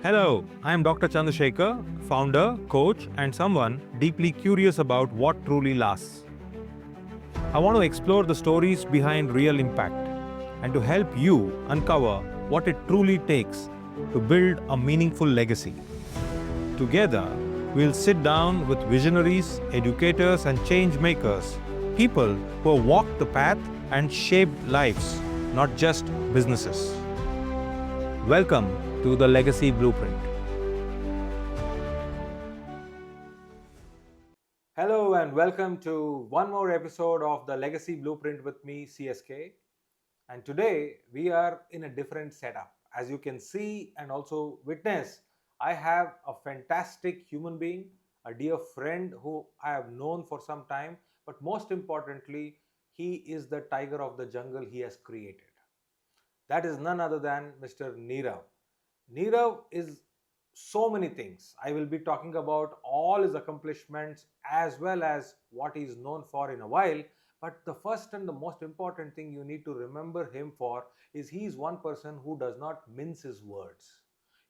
Hello, I am Dr. Chandrashekar, founder, coach, and someone deeply curious about what truly lasts. I want to explore the stories behind real impact and to help you uncover what it truly takes to build a meaningful legacy. Together, we'll sit down with visionaries, educators, and change makers, people who have walked the path and shaped lives, not just businesses. Welcome to the Legacy Blueprint. Hello and welcome to one more episode of the Legacy Blueprint with me, CSK. And today we are in a different setup. As you can see and also witness, I have a fantastic human being, a dear friend who I have known for some time, but most importantly, he is the tiger of the jungle he has created. That is none other than Mr. Nirav. Nirav is so many things. I will be talking about all his accomplishments as well as what he is known for in a while. But the first and the most important thing you need to remember him for is he is one person who does not mince his words.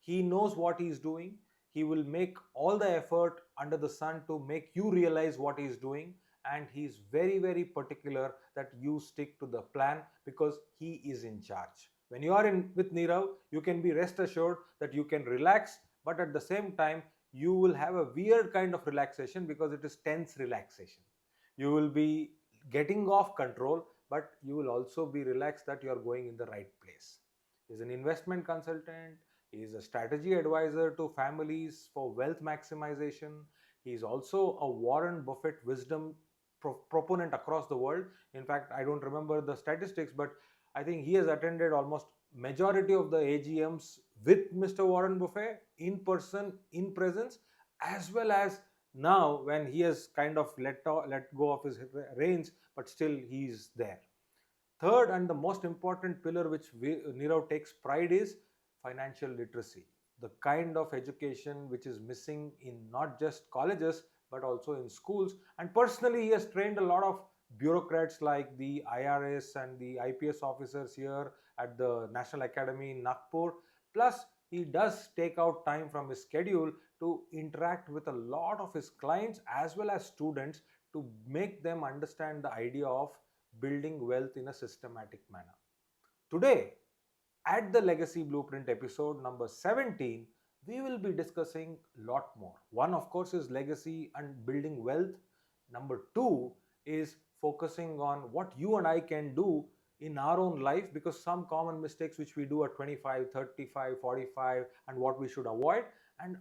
He knows what he is doing. He will make all the effort under the sun to make you realize what he is doing. And he is very, very particular that you stick to the plan because he is in charge. When you are in with Nirav, you can be rest assured that you can relax, but at the same time, you will have a weird kind of relaxation because it is tense relaxation. You will be getting off control, but you will also be relaxed that you are going in the right place. He is an investment consultant. He is a strategy advisor to families for wealth maximization. He is also a Warren Buffett wisdom proponent across the world. In fact, I don't remember the statistics, but I think he has attended almost majority of the AGMs with Mr. Warren Buffett in person, in presence, as well as now when he has kind of let go of his reins, but still he is there. Third and the most important pillar which Nirav takes pride is financial literacy, the kind of education which is missing in not just colleges but also in schools. And personally, he has trained a lot of bureaucrats like the IRS and the IPS officers here at the National Academy in Nagpur. Plus, he does take out time from his schedule to interact with a lot of his clients as well as students to make them understand the idea of building wealth in a systematic manner. Today, at the Legacy Blueprint episode number 17, we will be discussing a lot more. One, of course, is legacy and building wealth. Number two is focusing on what you and I can do in our own life, because some common mistakes which we do at 25, 35, 45, and what we should avoid, and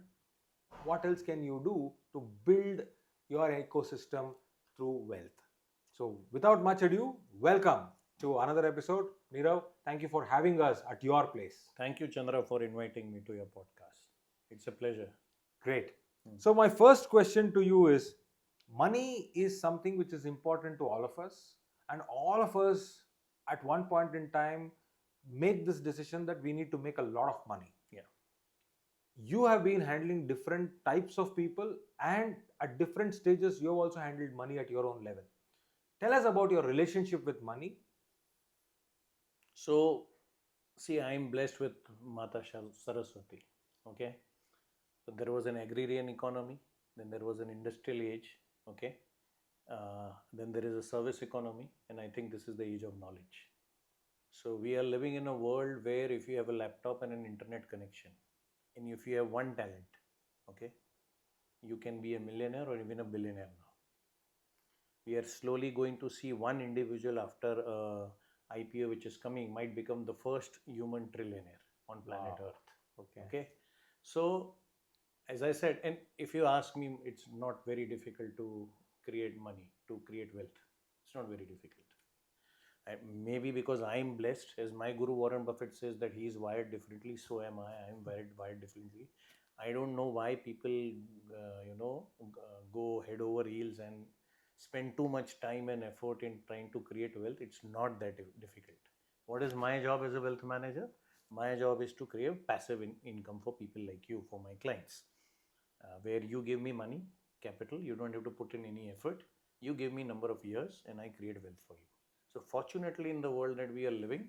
what else can you do to build your ecosystem through wealth. So, without much ado, welcome to another episode. Nirav, thank you for having us at your place. Thank you, Chandra, for inviting me to your podcast. It's a pleasure. Great. So, my first question to you is, money is something which is important to all of us, and all of us at one point in time make this decision that we need to make a lot of money. Yeah. You have been handling different types of people, and at different stages, you have also handled money at your own level. Tell us about your relationship with money. So, see, I am blessed with Mata Saraswati. Okay. So there was an agrarian economy, then there was an industrial age. Okay. Then there is a service economy, and I think this is the age of knowledge. So we are living in a world where if you have a laptop and an internet connection, and if you have one talent, okay, you can be a millionaire or even a billionaire now. We are slowly going to see one individual after IPO which is coming might become the first human trillionaire on planet Earth. Okay. So, as I said, and if you ask me, it's not very difficult to create money, to create wealth. It's not very difficult. Maybe because I am blessed, as my guru Warren Buffett says that he is wired differently, so am I. I am wired differently. I don't know why people, go head over heels and spend too much time and effort in trying to create wealth. It's not that difficult. What is my job as a wealth manager? My job is to create passive income for people like you, for my clients, where you give me money, capital, you don't have to put in any effort. You give me number of years and I create wealth for you. So fortunately, in the world that we are living,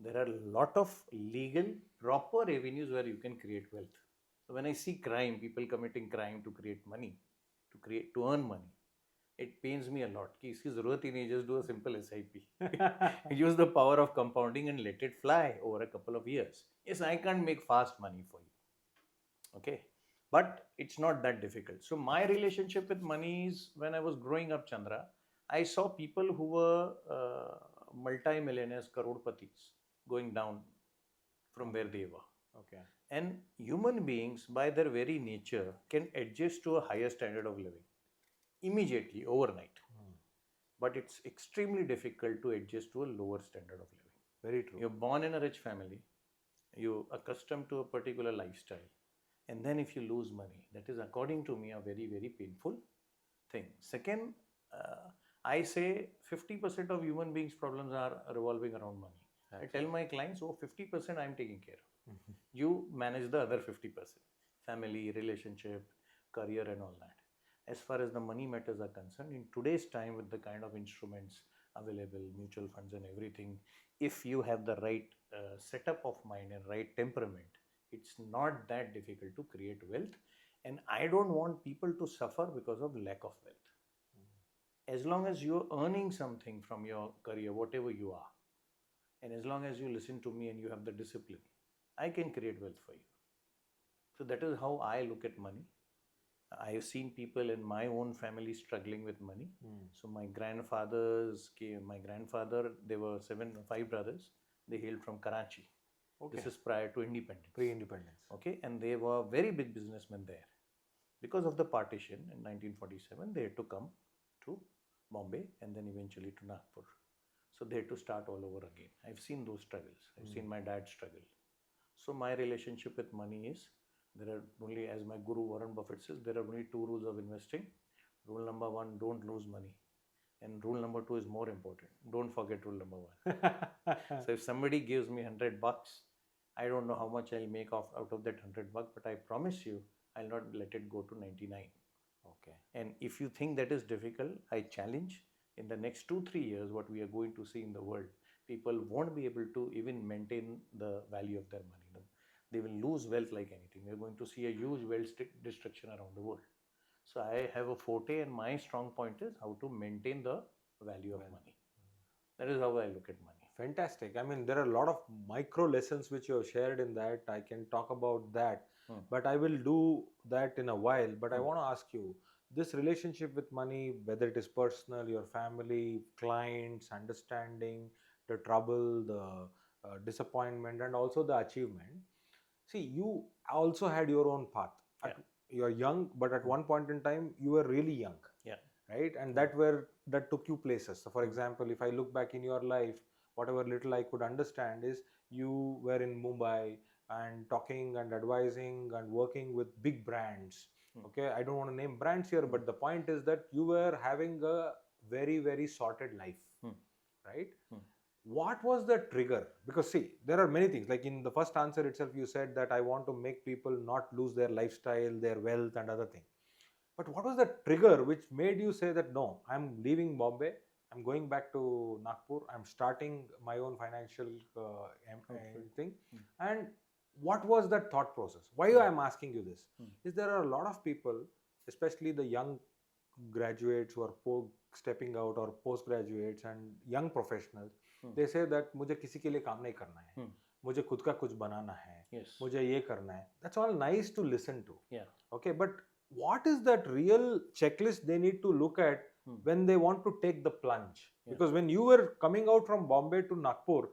there are a lot of legal, proper avenues where you can create wealth. So when I see crime, people committing crime to create money, to earn money, it pains me a lot कि इसकी ज़रूरत ही नहीं, just do a simple SIP. Use the power of compounding and let it fly over a couple of years. Yes, I can't make fast money for you. Okay, but it's not that difficult. So my relationship with money is, when I was growing up, Chandra, I saw people who were multi-millionaires, crorepati's, going down from where they were. Okay. And human beings, by their very nature, can adjust to a higher standard of living immediately, overnight. But it's extremely difficult to adjust to a lower standard of living. Very true. You're born in a rich family, you're accustomed to a particular lifestyle, and then if you lose money, that is, according to me, a very, very painful thing. Second, I say 50% of human beings' problems are revolving around money. I tell my clients, oh, 50% I'm taking care of. You manage the other 50%. Family, relationship, career, and all that. As far as the money matters are concerned, in today's time, with the kind of instruments available, mutual funds and everything, if you have the right setup of mind and right temperament, it's not that difficult to create wealth. And I don't want people to suffer because of lack of wealth. As long as you're earning something from your career, whatever you are, and as long as you listen to me and you have the discipline, I can create wealth for you. So that is how I look at money. I have seen people in my own family struggling with money. So my grandfather, they were 5 brothers. They hailed from Karachi. Okay. This is prior to independence. Pre-independence. Okay, and they were very big businessmen there. Because of the partition in 1947, they had to come to Bombay and then eventually to Nagpur. So they had to start all over again. I've seen those struggles. I've seen my dad struggle. So my relationship with money is, there are only, as my guru Warren Buffett says, there are only 2 rules of investing. Rule number 1, don't lose money. And rule number 2 is more important. Don't forget rule number 1. So if somebody gives me $100, I don't know how much I'll make out of that $100, but I promise you, I'll not let it go to 99. Okay. And if you think that is difficult, I challenge, in the next 2-3 years, what we are going to see in the world, people won't be able to even maintain the value of their money. They will lose wealth like anything. We're going to see a huge wealth destruction around the world. So I have a forte, and my strong point is how to maintain the value of money. That is how I look at money. Fantastic. I mean, there are a lot of micro lessons which you have shared in that. I can talk about that, but I will do that in a while. But I want to ask you, this relationship with money, whether it is personal, your family, clients, understanding, the trouble, the disappointment, and also the achievement. See, you also had your own path. You're young, but at one point in time, you were really young. Yeah. Right? And that took you places. So for example, if I look back in your life, whatever little I could understand is you were in Mumbai and talking and advising and working with big brands. Okay, I don't want to name brands here, but the point is that you were having a very, very sorted life. Right? What was the trigger? Because see, there are many things. Like in the first answer itself, you said that I want to make people not lose their lifestyle, their wealth, and other things. But what was the trigger which made you say that no, I'm leaving Bombay, I'm going back to Nagpur, I'm starting my own financial thing? And what was that thought process? Why I'm asking you this is there are a lot of people, especially the young graduates who are stepping out or postgraduates and young professionals, they say that मुझे किसी के लिए काम नहीं करना है, मुझे खुद का कुछ बनाना है, मुझे ये करना है. That's all nice to listen to. Yeah. Okay, but what is that real checklist they need to look at when they want to take the plunge? Because when you were coming out from Bombay to Nagpur,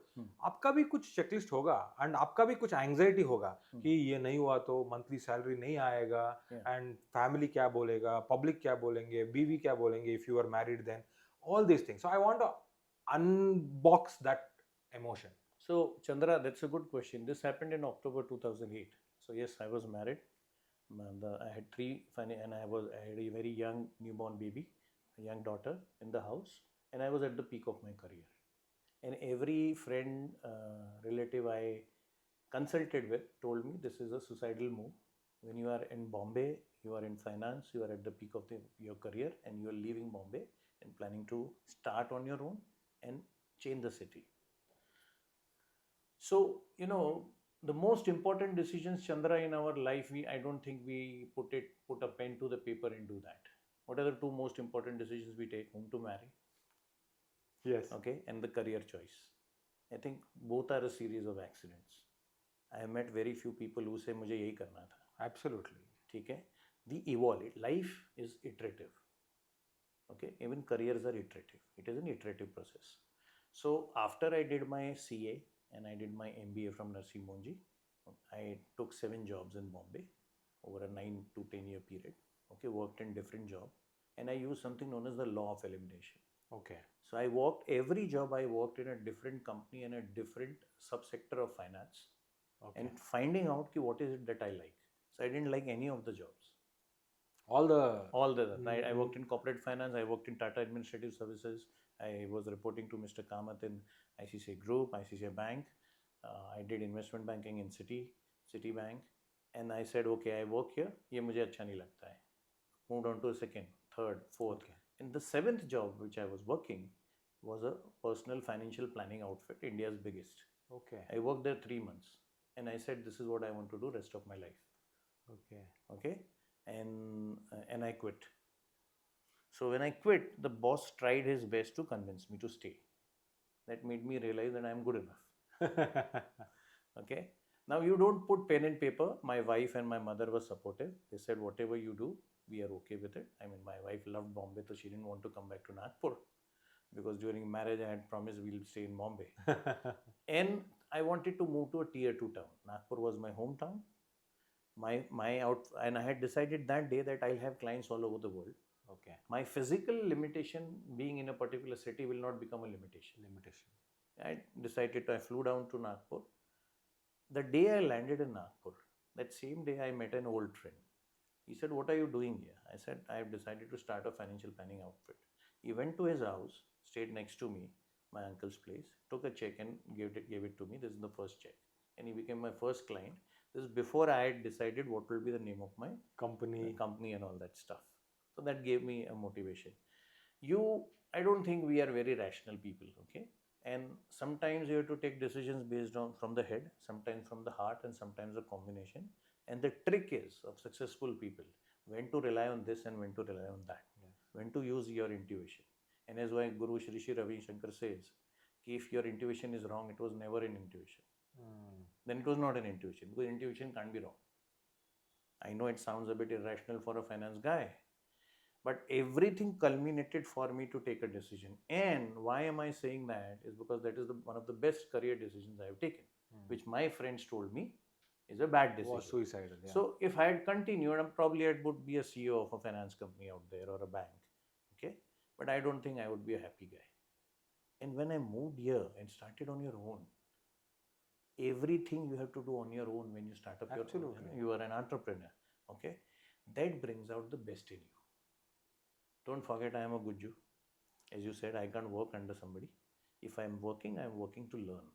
आपका भी कुछ checklist होगा and आपका भी कुछ anxiety होगा कि ये नहीं हुआ तो monthly salary नहीं आएगा and family क्या बोलेगा, public क्या बोलेंगे, बीवी क्या बोलेंगे if you are married then, all these things. So I want to unbox that emotion. So Chandra, that's a good question. This happened in October 2008. So yes, I was married. I had 3 and I had a very young newborn baby, a young daughter in the house, and I was at the peak of my career. And every friend, relative I consulted with told me this is a suicidal move. When you are in Bombay, you are in finance, you are at the peak of your career, and you are leaving Bombay and planning to start on your own and change the city. So, the most important decisions, Chandra, in our life, I don't think we put a pen to the paper and do that. What are the two most important decisions we take? Whom to marry, Yes. okay, and the career choice. I think both are a series of accidents. I have met very few people who say मुझे यही करना था. Absolutely. ठीक है? We evolve. Life is iterative. Okay, even careers are iterative. It is an iterative process. So after I did my CA and I did my MBA from Narsee Monji, I took 7 jobs in Bombay over a 9 to 10 year period. Okay, worked in different jobs, and I used something known as the law of elimination. Okay. So I worked every job I worked in a different company and a different subsector of finance, Okay. and finding out ki what is it that I like. So I didn't like any of the jobs. All the I worked in corporate finance. I worked in Tata Administrative Services. I was reporting to Mr. Kamath in ICICI Group, ICICI Bank. I did investment banking in Citibank, and I said, okay, I work here. ये मुझे अच्छा नहीं लगता है. Moved on to a second, third, fourth. Okay. And the 7th job which I was working was a personal financial planning outfit, India's biggest. Okay. I worked there 3 months, and I said, this is what I want to do rest of my life. Okay. Okay, and I quit. So when I quit, the boss tried his best to convince me to stay. That made me realize that I am good enough. Okay. Now you don't put pen and paper. My wife and my mother were supportive. They said, whatever you do, we are okay with it. I mean, my wife loved Bombay, so she didn't want to come back to Nagpur, because during marriage I had promised we'll stay in Bombay. And I wanted to move to a tier 2 town. Nagpur was my hometown. And I had decided that day that I'll have clients all over the world. Okay. My physical limitation being in a particular city will not become a limitation. I flew down to Nagpur. The day I landed in Nagpur, that same day I met an old friend. He said, what are you doing here? I said, I have decided to start a financial planning outfit. He went to his house, stayed next to me, my uncle's place, took a check and gave it to me. This is the first check. And he became my first client. This is before I had decided what will be the name of my company and all that stuff. So that gave me a motivation. I don't think we are very rational people, okay? And sometimes you have to take decisions based on from the head, sometimes from the heart, and sometimes a combination. And the trick is of successful people when to rely on this and when to rely on that, when to use your intuition. And as why Guru Shri Ravi Shankar says, if your intuition is wrong, it was never an intuition. Then it was not an intuition, because intuition can't be wrong. I know it sounds a bit irrational for a finance guy, but everything culminated for me to take a decision. And why am I saying that? Is because that is one of the best career decisions I have taken, which my friends told me is a bad decision. Was suicidal. Yeah. So if I had continued, I would be a CEO of a finance company out there or a bank. Okay, but I don't think I would be a happy guy. And when I moved here and started on your own, everything you have to do on your own when you start up your own. You are an entrepreneur. Okay, that brings out the best in you. Don't forget, I am a Gujju. As you said, I can't work under somebody. If I am working to learn,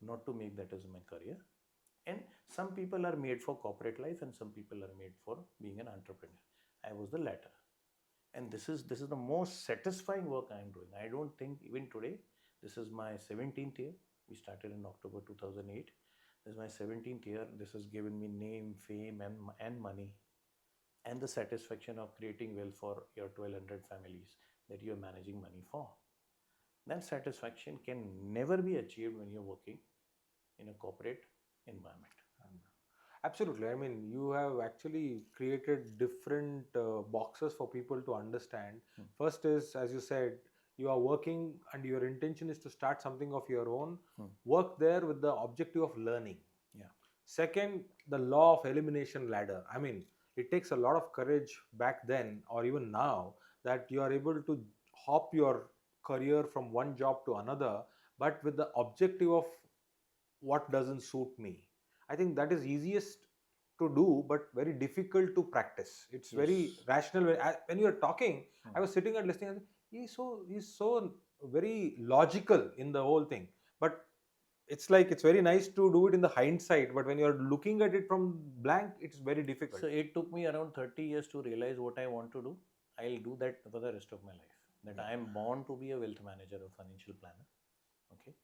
not to make that as my career. And some people are made for corporate life, and some people are made for being an entrepreneur. I was the latter. And this is the most satisfying work I am doing. I don't think even today, this is my 17th year. We started in October 2008. This is my 17th year. This has given me name, fame, and money, and the satisfaction of creating wealth for your 1,200 families that you are managing money for. That satisfaction can never be achieved when you're working in a corporate environment. Absolutely. I mean, you have actually created different boxes for people to understand. First is, as you said, you are working and your intention is to start something of your own. Work there with the objective of learning. Yeah. Second, the law of elimination ladder. I mean, it takes a lot of courage back then or even now that you are able to hop your career from one job to another, but with the objective of what doesn't suit me. I think that is easiest to do, but very difficult to practice. It's very rational. When you are talking, I was sitting and listening. And he's so very logical in the whole thing. But it's like it's very nice to do it in the hindsight. But when you are looking at it from blank, it's very difficult. So it took me around 30 years to realize what I want to do. I'll do that for the rest of my life. That I am born to be a wealth manager or financial planner. Okay.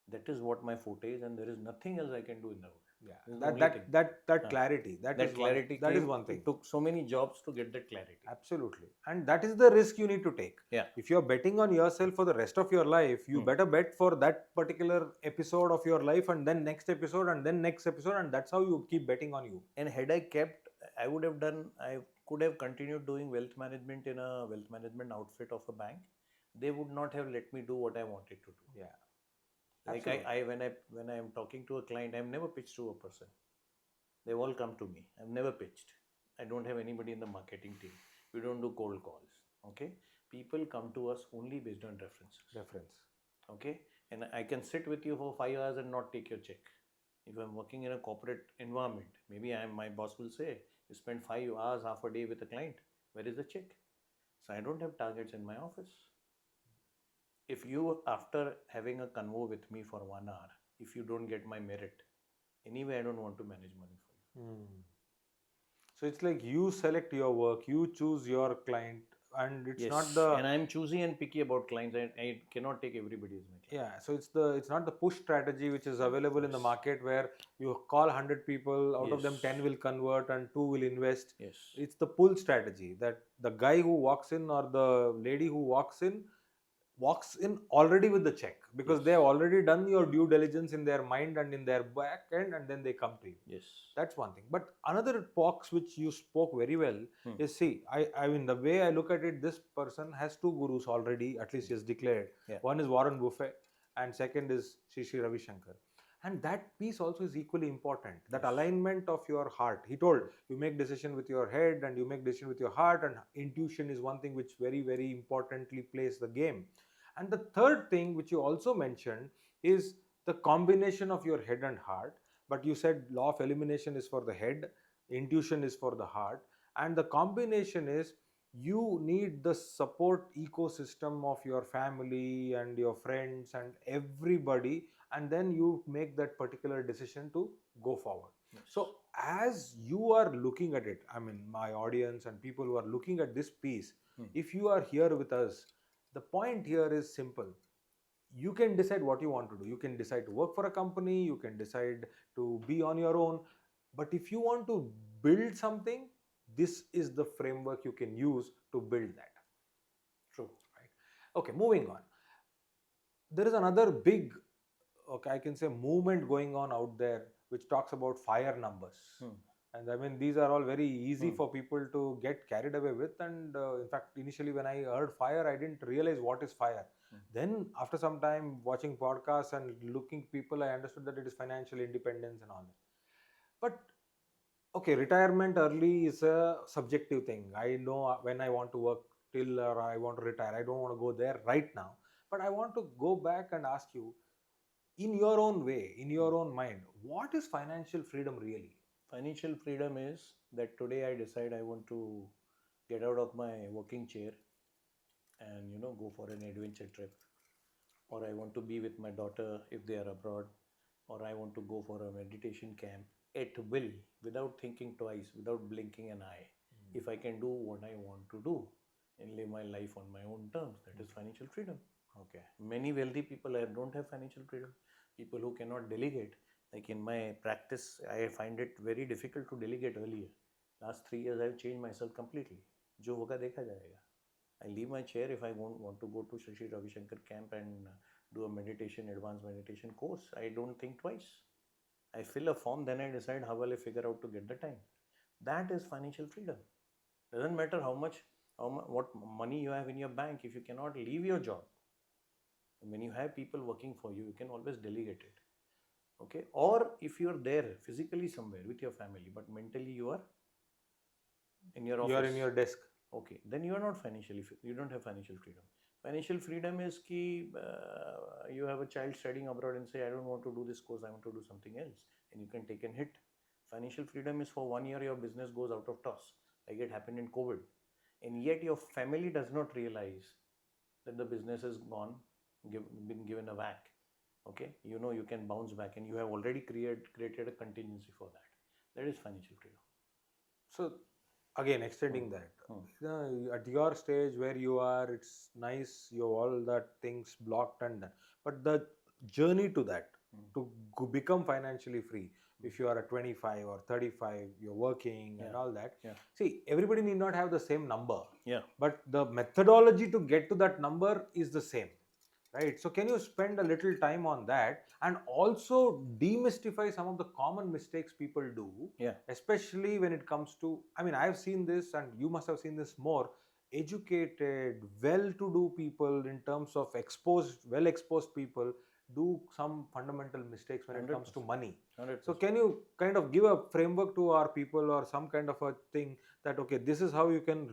That is what my forte is, and there is nothing else I can do in the world. Yeah, This is the that only that thing. that that Huh. clarity, that That is one, clarity that is came. one thing. It took so many jobs to get that clarity. Absolutely. And that is the risk you need to take. Yeah. If you're betting on yourself for the rest of your life, you better bet for that particular episode of your life, and then next episode, and then next episode, and that's how you keep betting on you. And had I kept, I would have done, I could have continued doing wealth management in a wealth management outfit of a bank. They would not have let me do what I wanted to do. Yeah. Like Absolutely. when I am talking to a client, I've never pitched to a person. They've all come to me. I've never pitched. I don't have anybody in the marketing team. We don't do cold calls. Okay. People come to us only based on references. Reference. Okay. And I can sit with you for 5 hours and not take your check. If I'm working in a corporate environment, maybe my boss will say, you spend 5 hours, half a day with a client. Where is the check? So I don't have targets in my office. If you, after having a convo with me for 1 hour, if you don't get my merit, anyway, I don't want to manage money for you. So it's like you select your work, you choose your client, and it's not Yes, the, and I'm choosy and picky about clients. I cannot take everybody as my client. yeah. So it's not the push strategy which is available in the Yes. market where you call 100 people, out of them Yes. 10 will convert and 2 will invest. Yes. It's the pull strategy that the guy who walks in or the lady who walks in already with the check, because Yes. they have already done your due diligence in their mind and in their back end, and then they come to you. Yes. That's one thing. But another box which you spoke very well Hmm. is, see, I mean, the way I look at it, this person has two gurus already, at least he has declared. Yeah. One is Warren Buffett, and second is Sri Ravi Shankar. And that piece also is equally important. That Yes. alignment of your heart. He told you make decision with your head and you make decision with your heart, and intuition is one thing which very, very importantly plays the game. And the third thing which you also mentioned is the combination of your head and heart. But you said law of elimination is for the head, intuition is for the heart, and the combination is you need the support ecosystem of your family and your friends and everybody, and then you make that particular decision to go forward. Yes. So as you are looking at it, I mean, my audience and people who are looking at this piece, if you are here with us, the point here is simple. You can decide what you want to do. You can decide to work for a company, you can decide to be on your own. But if you want to build something, this is the framework you can use to build that. True. Right? Okay, moving on. There is another big, okay, I can say, movement going on out there which talks about fire numbers. And I mean, these are all very easy for people to get carried away with. And in fact, initially when I heard fire, I didn't realize what is fire. Then after some time watching podcasts and looking people, I understood that it is financial independence and all that. But okay, retirement early is a subjective thing. I know when I want to work till or I want to retire. I don't want to go there right now. But I want to go back and ask you, in your own way, in your own mind, what is financial freedom really? Financial freedom is that today I decide I want to get out of my working chair and go for an adventure trip, or I want to be with my daughter if they are abroad, or I want to go for a meditation camp at will, without thinking twice, without blinking an eye. If I can do what I want to do and live my life on my own terms, that is financial freedom. Okay. Many wealthy people don't have financial freedom. People who cannot delegate. Like in my practice, I find it very difficult to delegate earlier. Last 3 years, I've changed myself completely. जो होगा देखा जाएगा. I leave my chair if I want to go to Sri Ravi Shankar camp and do a meditation, advanced meditation course. I don't think twice. I fill a form, then I decide how will I figure out to get the time. That is financial freedom. Doesn't matter what money you have in your bank. If you cannot leave your job, when you have people working for you, you can always delegate it. Okay, or if you're there physically somewhere with your family, but mentally you are in your office, you are in your desk. Okay, then you are not you don't have financial freedom. Financial freedom is you have a child studying abroad and say, I don't want to do this course, I want to do something else, and you can take a hit. Financial freedom is for 1 year your business goes out of toss, like it happened in COVID, and yet your family does not realize that the business is gone, been given a whack. Okay, you can bounce back, and you have already created a contingency for that. That is financial freedom. So again, extending that, at your stage where you are, it's nice, you have all that things blocked and done. But journey to that, Mm. to become financially free. If you are at 25 or 35, you're working and Yeah. all that. Yeah. See, everybody need not have the same number, Yeah. but the methodology to get to that number is the same, right? So can you spend a little time on that and also demystify some of the common mistakes people do, Yeah. especially when it comes to, I mean, I've seen this and you must have seen this more, educated, well-to-do people in terms of well exposed people do some fundamental mistakes when it comes to 100%. money. 100%. So can you kind of give a framework to our people or some kind of a thing that, okay, this is how you can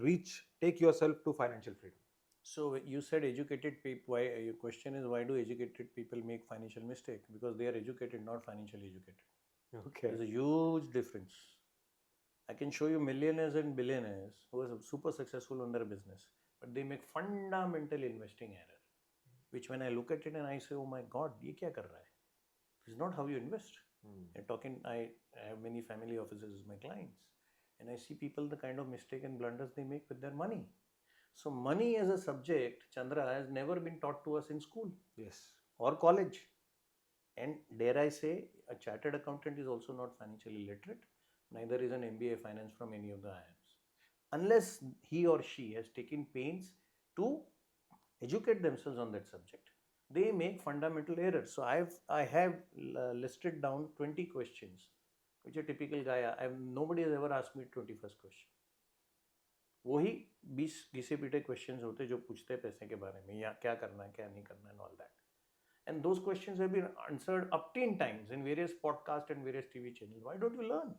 take yourself to financial freedom? So you said educated people. Why your question is why do educated people make financial mistake? Because they are educated, not financially educated. Okay. There's a huge difference. I can show you millionaires and billionaires who are super successful on their business, but they make fundamental investing error. Which when I look at it and I say, oh my God, ये क्या कर रहा है? This is not how you invest. You're talking. I have many family offices as my clients, and I see people the kind of mistake and blunders they make with their money. So money as a subject, Chandra, has never been taught to us in school Yes. or college. And dare I say, a chartered accountant is also not financially literate. Neither is an MBA finance from any of the IIMs. Unless he or she has taken pains to educate themselves on that subject, they make fundamental errors. So I have listed down 20 questions, which a typical guy. Nobody has ever asked me 21st question. वही 20 घिसे पीटे questions होते जो पूछते हैं पैसे के बारे में या क्या करना है क्या नहीं करना है all that and those questions have been answered up 10 times in various podcasts and various TV channels. Why don't you learn?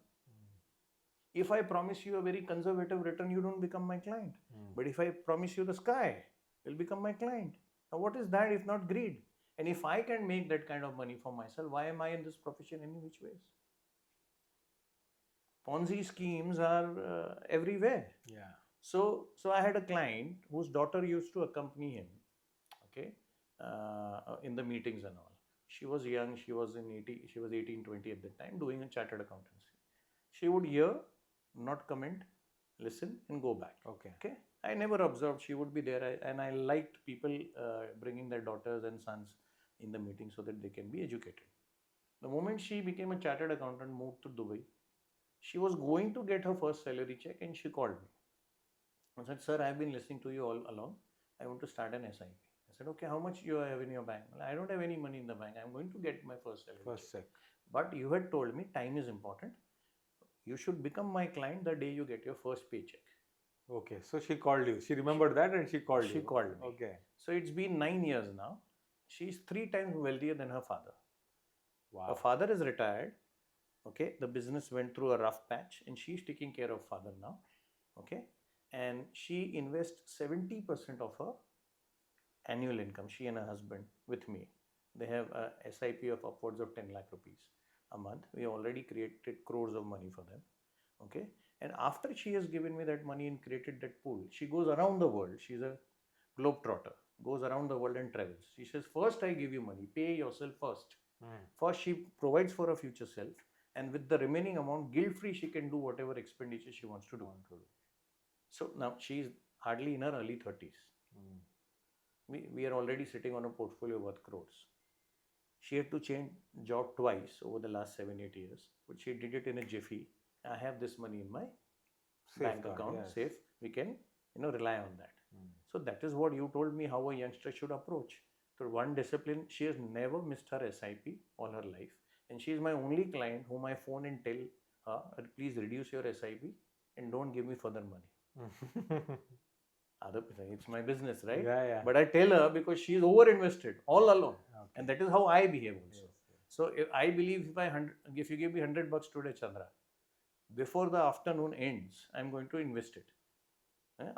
If I promise you a very conservative return, you don't become my client. But if I promise you the sky, you'll become my client. Now what is that if not greed? And if I can make that kind of money for myself, why am I in this profession any which ways? Ponzi schemes are everywhere. Yeah. So I had a client whose daughter used to accompany him, okay, in the meetings and all. She was young. She was 18, 20 at that time, doing a chartered accountancy. She would hear, not comment, listen, and go back. Okay. Okay. I never observed. She would be there, and I liked people bringing their daughters and sons in the meeting so that they can be educated. The moment she became a chartered accountant, moved to Dubai, she was going to get her first salary check, and she called me. I said, "Sir, I've been listening to you all along. I want to start an SIP." I said, "Okay, how much you have in your bank?" Well, I don't have any money in the bank. I'm going to get my first salary. First check. But you had told me time is important. You should become my client the day you get your first paycheck. Okay, so she called you. She remembered that and she called you. She called me. Okay. So it's been 9 years now. She's 3 times wealthier than her father. Wow. Her father is retired. Okay, the business went through a rough patch and she's taking care of father now. Okay, and she invests 70% of her annual income, she and her husband, with me. They have a SIP of upwards of 10 lakh rupees a month. We already created crores of money for them. Okay, and after she has given me that money and created that pool, she goes around the world. She's a globetrotter, goes around the world and travels. She says, first I give you money, pay yourself first. First she provides for her future self, and with the remaining amount, guilt-free, she can do whatever expenditure she wants to do. So now she's hardly in her early 30s. We are already sitting on a portfolio worth crores. She had to change job twice over the last 7-8 years, but she did it in a jiffy. I have this money in my bank account, yes. safe. We can, rely on that. So that is what you told me how a youngster should approach. So one discipline, she has never missed her SIP all her life, and she is my only client whom I phone and tell her, please reduce your SIP and don't give me further money. It's my business, right? Yeah. But I tell her because she is over-invested all along, and that is how I behave also. Yes. So I believe if you give me $100 today, Chandra, before the afternoon ends, I'm going to invest it.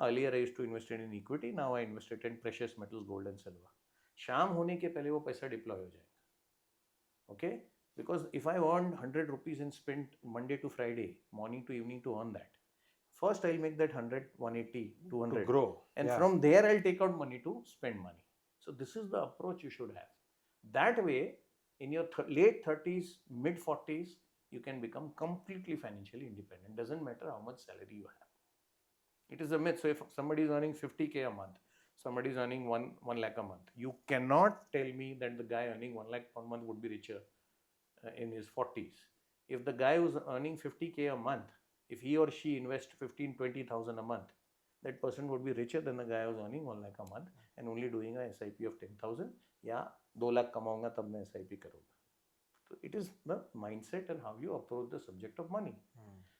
Earlier I used to invest it in equity. Now I invest it in precious metals, gold and silver. शाम होने के पहले वो पैसा deploy हो जाएगा. Okay? Because if I earned 100 rupees and spent Monday to Friday, morning to evening to earn that, first I'll make that 100, 180, 200. To grow. And from there I'll take out money to spend money. So this is the approach you should have. That way, in your late 30s, mid 40s, you can become completely financially independent. Doesn't matter how much salary you have. It is a myth. So if somebody is earning 50K a month, somebody is earning 1 lakh a month. You cannot tell me that the guy earning 1 lakh per month would be richer in his 40s. If the guy who's earning 50K a month, if he or she invests 15-20,000 a month, that person would be richer than the guy who's earning 1 lakh a month and only doing a SIP of 10,000. या 2 लाख कमाऊंगा तब मैं SIP करूंगा. So it is the mindset and how you approach the subject of money.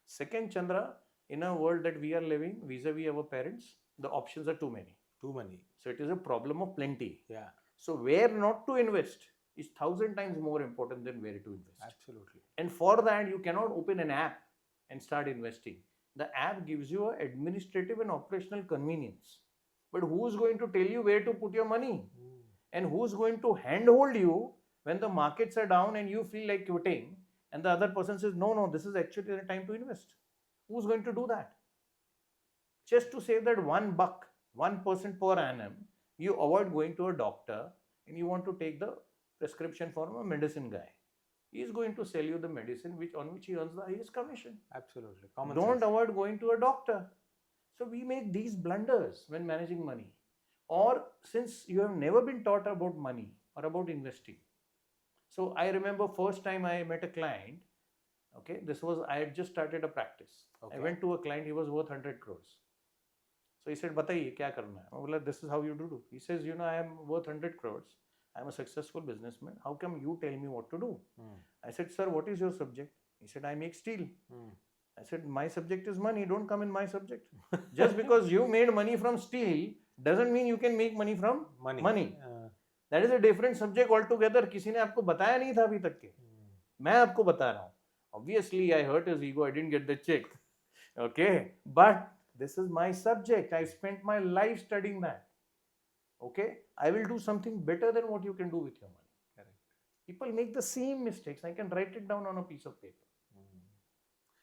Second, Chandra, in a world that we are living vis-a-vis our parents, the options are too many. Too many. So it is a problem of plenty. Yeah. So where not to invest is 1,000 times more important than where to invest. Absolutely. And for that, you cannot open an app and start investing. The app gives you an administrative and operational convenience. But who's going to tell you where to put your money? And who's going to handhold you when the markets are down and you feel like quitting and the other person says, no, this is actually the time to invest. Who's going to do that? Just to save that $1, 1% per annum, you avoid going to a doctor and you want to take the prescription from a medicine guy. He is going to sell you the medicine on which he earns the highest commission. Absolutely. Don't avoid going to a doctor. So we make these blunders when managing money. Or since you have never been taught about money or about investing. So I remember first time I met a client, okay, I had just started a practice. Okay. I went to a client, he was worth 100 crores. So he said, "Bataiye, kya karna hai?" I was like, "This is how you do." He says, I am worth 100 crores. I am a successful businessman. How come you tell me what to do? I said, "Sir, what is your subject?" He said, "I make steel." I said, "My subject is money. Don't come in my subject." Just because you made money from steel doesn't mean you can make money from money. That is a different subject altogether. किसी ने आपको बताया नहीं था अभी तक के. मैं आपको बता रहा हूँ. Obviously, I hurt his ego. I didn't get the check. Okay, but this is my subject. I spent my life studying that. Okay, I will do something better than what you can do with your money. Correct. People make the same mistakes. I can write it down on a piece of paper.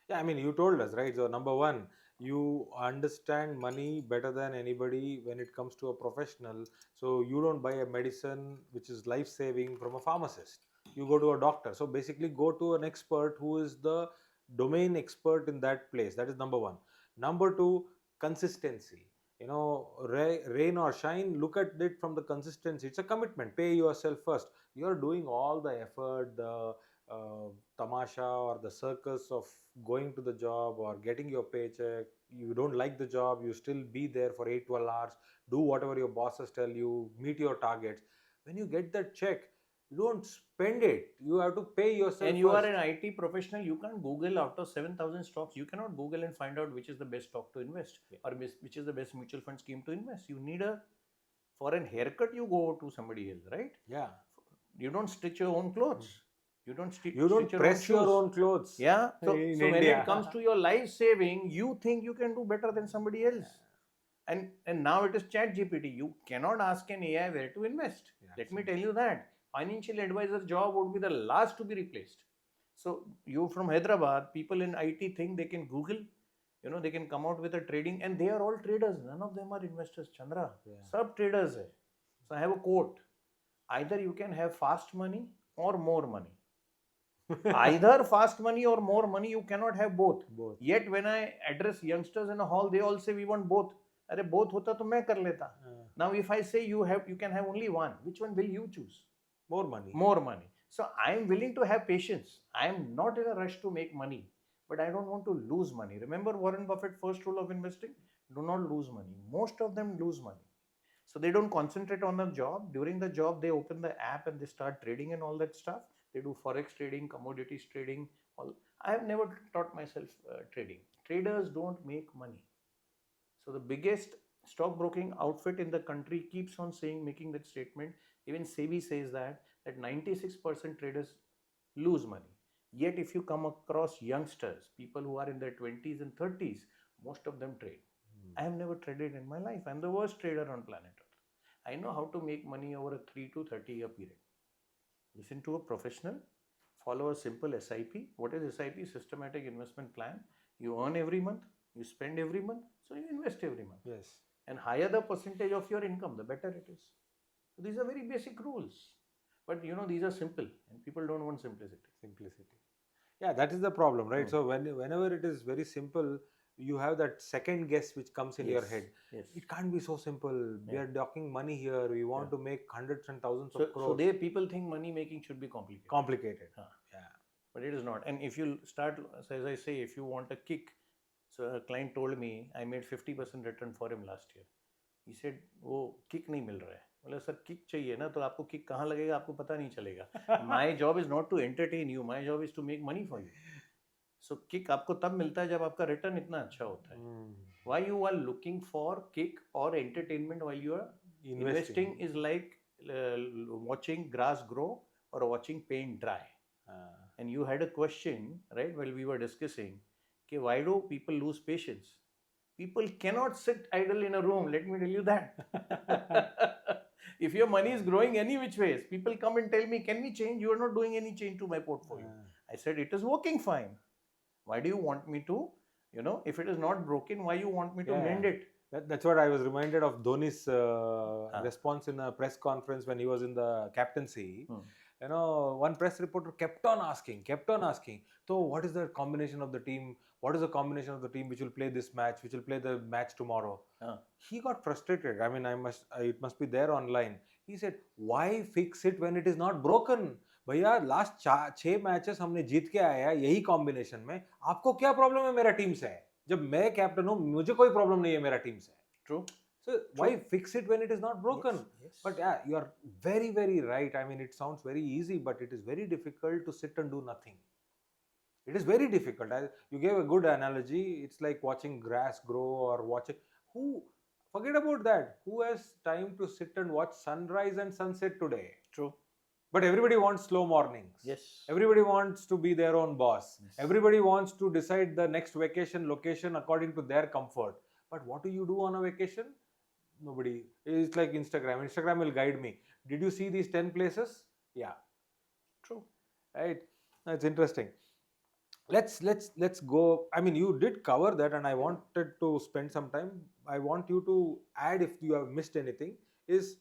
Yeah, I mean, you told us, right? So number one, you understand money better than anybody when it comes to a professional. So you don't buy a medicine which is life-saving from a pharmacist. You go to a doctor. So basically go to an expert who is the domain expert in that place. That is number one. Number two, consistency. Rain or shine, look at it from the consistency. It's a commitment. Pay yourself first. You're doing all the effort, the tamasha or the circus of going to the job or getting your paycheck. You don't like the job, you still be there for 8-12 hours, do whatever your bosses tell you, meet your targets. When you get that check, you don't spend it. You have to pay yourself. And you are an IT professional, you can't Google out of 7,000 stocks. You cannot Google and find out which is the best stock to invest or which is the best mutual fund scheme to invest. You need for an haircut, you go to somebody else, right? Yeah. You don't stitch your own clothes. You don't press your own clothes. Yeah. So when it comes to your life saving, you think you can do better than somebody else. And now it is Chat GPT. You cannot ask an AI where to invest. Yeah, let me tell you that. Financial advisor job would be the last to be replaced. So you from Hyderabad, people in IT think they can Google, they can come out with a trading, and they are all traders. None of them are investors, Chandra. Sub traders hai. So I have a quote. Either you can have fast money or more money. Either fast money or more money, you cannot have both. Yet when I address youngsters in a hall, they all say we want both. Arre both hota to main kar leta. Now if I say you can have only one, which one will you choose? More money. More money. So I am willing to have patience. I am not in a rush to make money, but I don't want to lose money. Remember Warren Buffett's first rule of investing? Do not lose money. Most of them lose money. So they don't concentrate on the job. During the job, they open the app and they start trading and all that stuff. They do forex trading, commodities trading. I have never taught myself trading. Traders don't make money. So the biggest stockbroking outfit in the country keeps on making that statement. Even SEBI says that 96% traders lose money. Yet if you come across youngsters, people who are in their 20s and 30s, most of them trade. I have never traded in my life. I am the worst trader on planet Earth. I know how to make money over a 3 to 30 year period. Listen to a professional, follow a simple SIP. What is SIP? Systematic investment plan. You earn every month, you spend every month, so you invest every month. Yes. And higher the percentage of your income, the better it is. So these are very basic rules. But these are simple and people don't want simplicity. Yeah, that is the problem, right? So whenever it is very simple, you have that second guess which comes in your Yes, head. yes. It can't be so simple. We Yeah. are talking money here. We want Yeah. to make hundreds and thousands So of crores. they people think money making should be complicated. Complicated. Huh. Yeah. But it is not. And if you start, so as I say, if you want a kick, so a client told me I made 50% return for him last year. He said वो kick नहीं मिल रहा है. बोले sir kick चाहिए ना तो आपको kick कहाँ लगेगा आपको पता नहीं चलेगा. My job is not to entertain you. My job is to make money for you. So kick आपको तब मिलता है जब आपका return इतना अच्छा होता है. Why you are looking for kick or entertainment while you are investing is like watching grass grow or watching paint dry. And you had a question, right, while we were discussing, okay, why do people lose patience? People cannot sit idle in a room, let me tell you that. If your money is growing any which ways, people come and tell me, can we change? You are not doing any change to my portfolio. I said, it is working fine. Why do you want me to, if it is not broken, why you want me to mend it? That's what I was reminded of Dhoni's response in a press conference when he was in the captaincy. One press reporter kept on asking. So what is the combination of the team? What is the combination of the team which will play this match, which will play the match tomorrow? He got frustrated. I mean, it must be there online. He said, why fix it when it is not broken? भैया last 6 matches हमने जीत के आया यही combination में, आपको क्या problem है मेरा टीम से? जब मैं कैप्टन हूं मुझे कोई प्रॉब्लम नहीं है मेरा टीम से. True. So why fix it when it is not broken? Yes. But yeah, you are very, very right. I mean, it sounds very easy, but it is very difficult to sit and do nothing. It is very difficult. You gave a good analogy. It's like watching grass grow or watching. Forget about that. Who has time to sit and watch sunrise and sunset today? True. But everybody wants slow mornings. Yes. Everybody wants to be their own boss. Yes. Everybody wants to decide the next vacation location according to their comfort. But what do you do on a vacation? Nobody. It's like Instagram. Instagram will guide me. Did you see these 10 places? Yeah. True. Right. That's interesting. Let's go. I mean, you did cover that, and I wanted to spend some time. I want you to add, if you have missed anything, is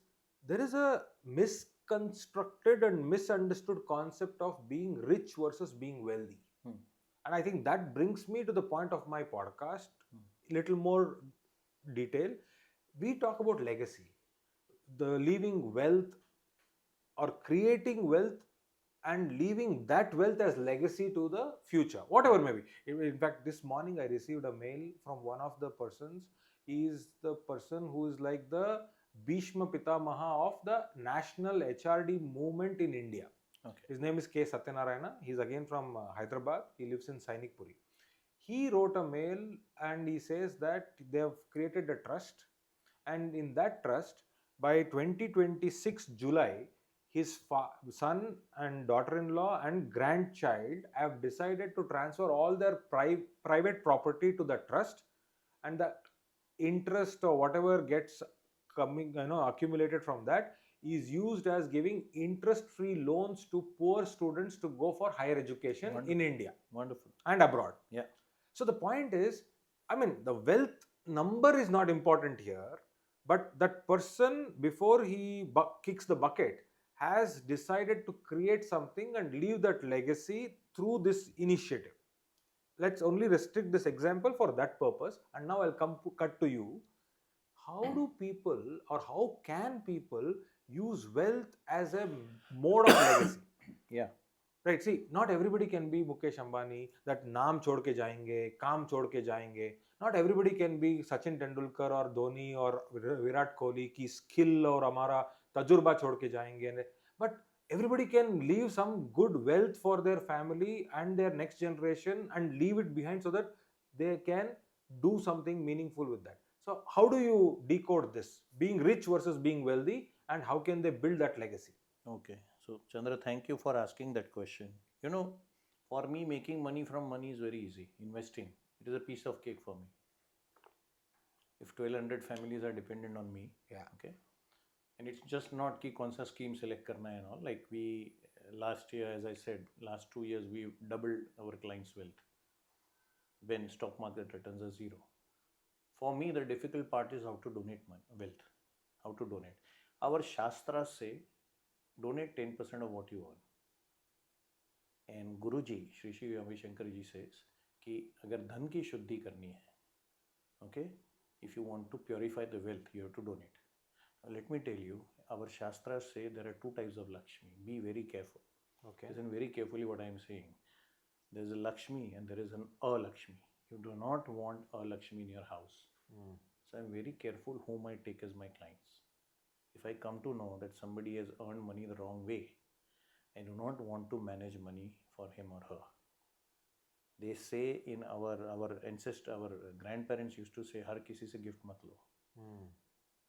there is a misconstructed and misunderstood concept of being rich versus being wealthy. And I think that brings me to the point of my podcast, little more detail. We talk about legacy, the leaving wealth or creating wealth and leaving that wealth as legacy to the future, whatever may be. In fact, this morning I received a mail from one of the persons. He is the person who is like the Bhishma Pitamaha of the national HRD movement in India. Okay. His name is K. Satyanarayana. He's again from Hyderabad. He lives in Sainikpuri. He wrote a mail and he says that they have created a trust, and in that trust, by 2026 July, his son and daughter-in-law and grandchild have decided to transfer all their private property to the trust, and the interest or whatever gets accumulated from that is used as giving interest-free loans to poor students to go for higher education. Wonderful. In India. Wonderful. And abroad. Yeah. So the point is, I mean, the wealth number is not important here, but that person, before he kicks the bucket, has decided to create something and leave that legacy through this initiative. Let's only restrict this example for that purpose. And now I'll cut to you. How do people, or how can people use wealth as a mode of legacy? Yeah. Right. See, not everybody can be Mukesh Ambani, that naam chhod ke jayenge, kaam chhod ke jayenge. Not everybody can be Sachin Tendulkar or Dhoni or Virat Kohli ki skill or hamara tajurba chhod ke jayenge. But everybody can leave some good wealth for their family and their next generation and leave it behind so that they can do something meaningful with that. So how do you decode this, being rich versus being wealthy, and how can they build that legacy? Okay. So Chandra, thank you for asking that question. For me, making money from money is very easy. Investing, it is a piece of cake for me. If 1200 families are dependent on me, yeah, okay, and it's just not ki kaun sa scheme select karna and all. Like we last year, as I said, last 2 years we doubled our clients' wealth when stock market returns are zero. For me, the difficult part is how to donate wealth. How to donate. Our Shastras say, donate 10% of what you earn. And Guruji, Shri Shri Ravi Shankar ji says कि अगर धन की शुद्धि करनी है Okay, if you want to purify the wealth, you have to donate. Let me tell you, our Shastras say there are two types of Lakshmi. Be very careful. Okay. Listen very carefully what I am saying. There is a Lakshmi and there is an A-Lakshmi. You do not want a Lakshmi in your house. So I am very careful whom I take as my clients. If I come to know that somebody has earned money the wrong way, I do not want to manage money for him or her. They say in our ancestor, our grandparents used to say, "Har kisi se gift mat lo."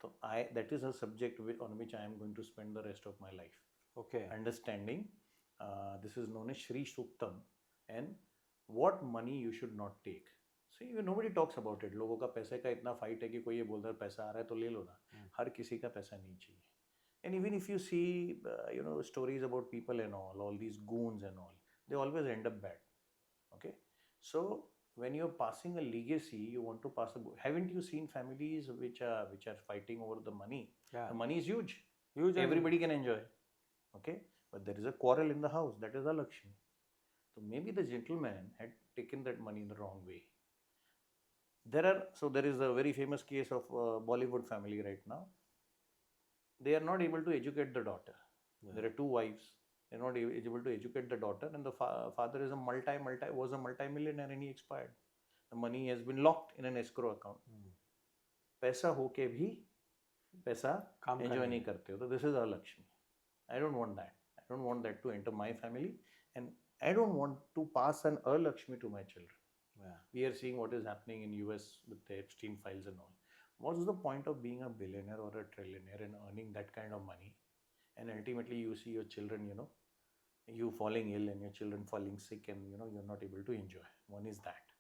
So that is a subject on which I am going to spend the rest of my life. Okay. Understanding, this is known as Shri Suktam, and what money you should not take. See, nobody talks about it. लोगों का पैसे का इतना fight है कि कोई ये बोलता है पैसा आ रहा है तो ले लो ना. हर किसी का पैसा नहीं चाहिए. And even if you see, stories about people and all these goons and all, they always end up bad. Okay, so when you're passing a legacy, you want to pass a. Haven't you seen families which are fighting over the money? Yeah. The money is huge. Huge. Everybody can enjoy. Okay, but there is a quarrel in the house. That is a Lakshmi. So maybe the gentleman had taken that money in the wrong way. There is a very famous case of a Bollywood family right now. They are not able to educate the daughter. Yeah. There are two wives. They are not able to educate the daughter, and the father is was a multi-millionaire and he expired. The money has been locked in an escrow account. पैसा होके भी पैसा enjoy नहीं करते हो, तो this is our Lakshmi. I don't want that. I don't want that to enter my family, and I don't want to pass an Lakshmi to my children. Yeah. We are seeing what is happening in US with the Epstein files and all. What's the point of being a billionaire or a trillionaire and earning that kind of money, and ultimately you see your children, you falling ill and your children falling sick, and you're not able to enjoy. One is that.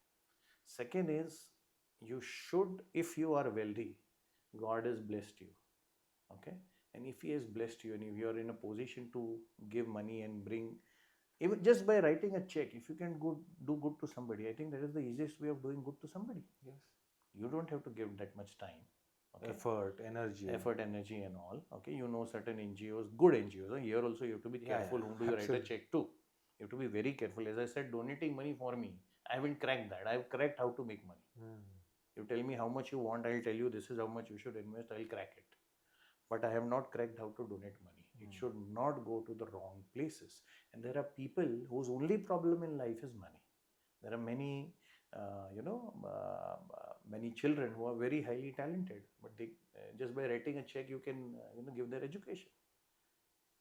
Second is, you should, if you are wealthy, God has blessed you. Okay, and if He has blessed you and if you are in a position to give money and bring, even just by writing a check, if you can do good to somebody, I think that is the easiest way of doing good to somebody. Yes, you don't have to give that much time. Okay. Effort, energy and all. Okay, certain NGOs, good NGOs. Here also you have to be careful whom do you write a check to. You have to be very careful. As I said, donating money for me, I haven't cracked that. I have cracked how to make money. You tell me how much you want, I'll tell you this is how much you should invest, I'll crack it. But I have not cracked how to donate money. It should not go to the wrong places. And there are people whose only problem in life is money. There are many, many children who are very highly talented, but they just by writing a check, you can give their education.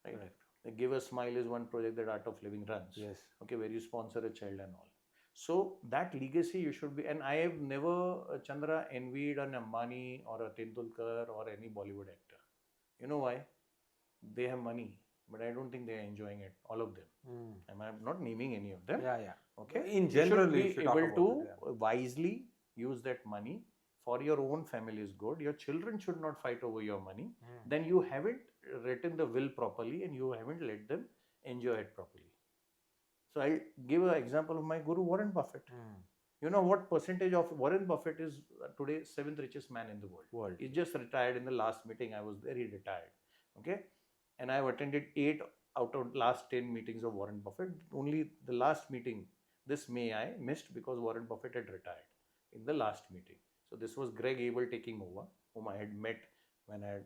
Right? Correct. The Give a Smile is one project that Art of Living runs. Yes. Okay, where you sponsor a child and all. So that legacy you should be, and I have never, Chandra, envied an Ambani or a Tendulkar or any Bollywood actor. You know why? They have money, but I don't think they are enjoying it, all of them. I'm not naming any of them. Yeah. Okay. In general, you should be able to wisely use that money for your own family's good. Your children should not fight over your money. Then you haven't written the will properly and you haven't let them enjoy it properly. So I'll give an example of my guru, Warren Buffett. You know what percentage of Warren Buffett is today 7th richest man in the world. He just retired in the last meeting. I was there, he retired. Okay. And I've attended 8 out of last 10 meetings of Warren Buffett. Only the last meeting, this May, I missed because Warren Buffett had retired in the last meeting. So this was Greg Abel taking over, whom I had met when I had.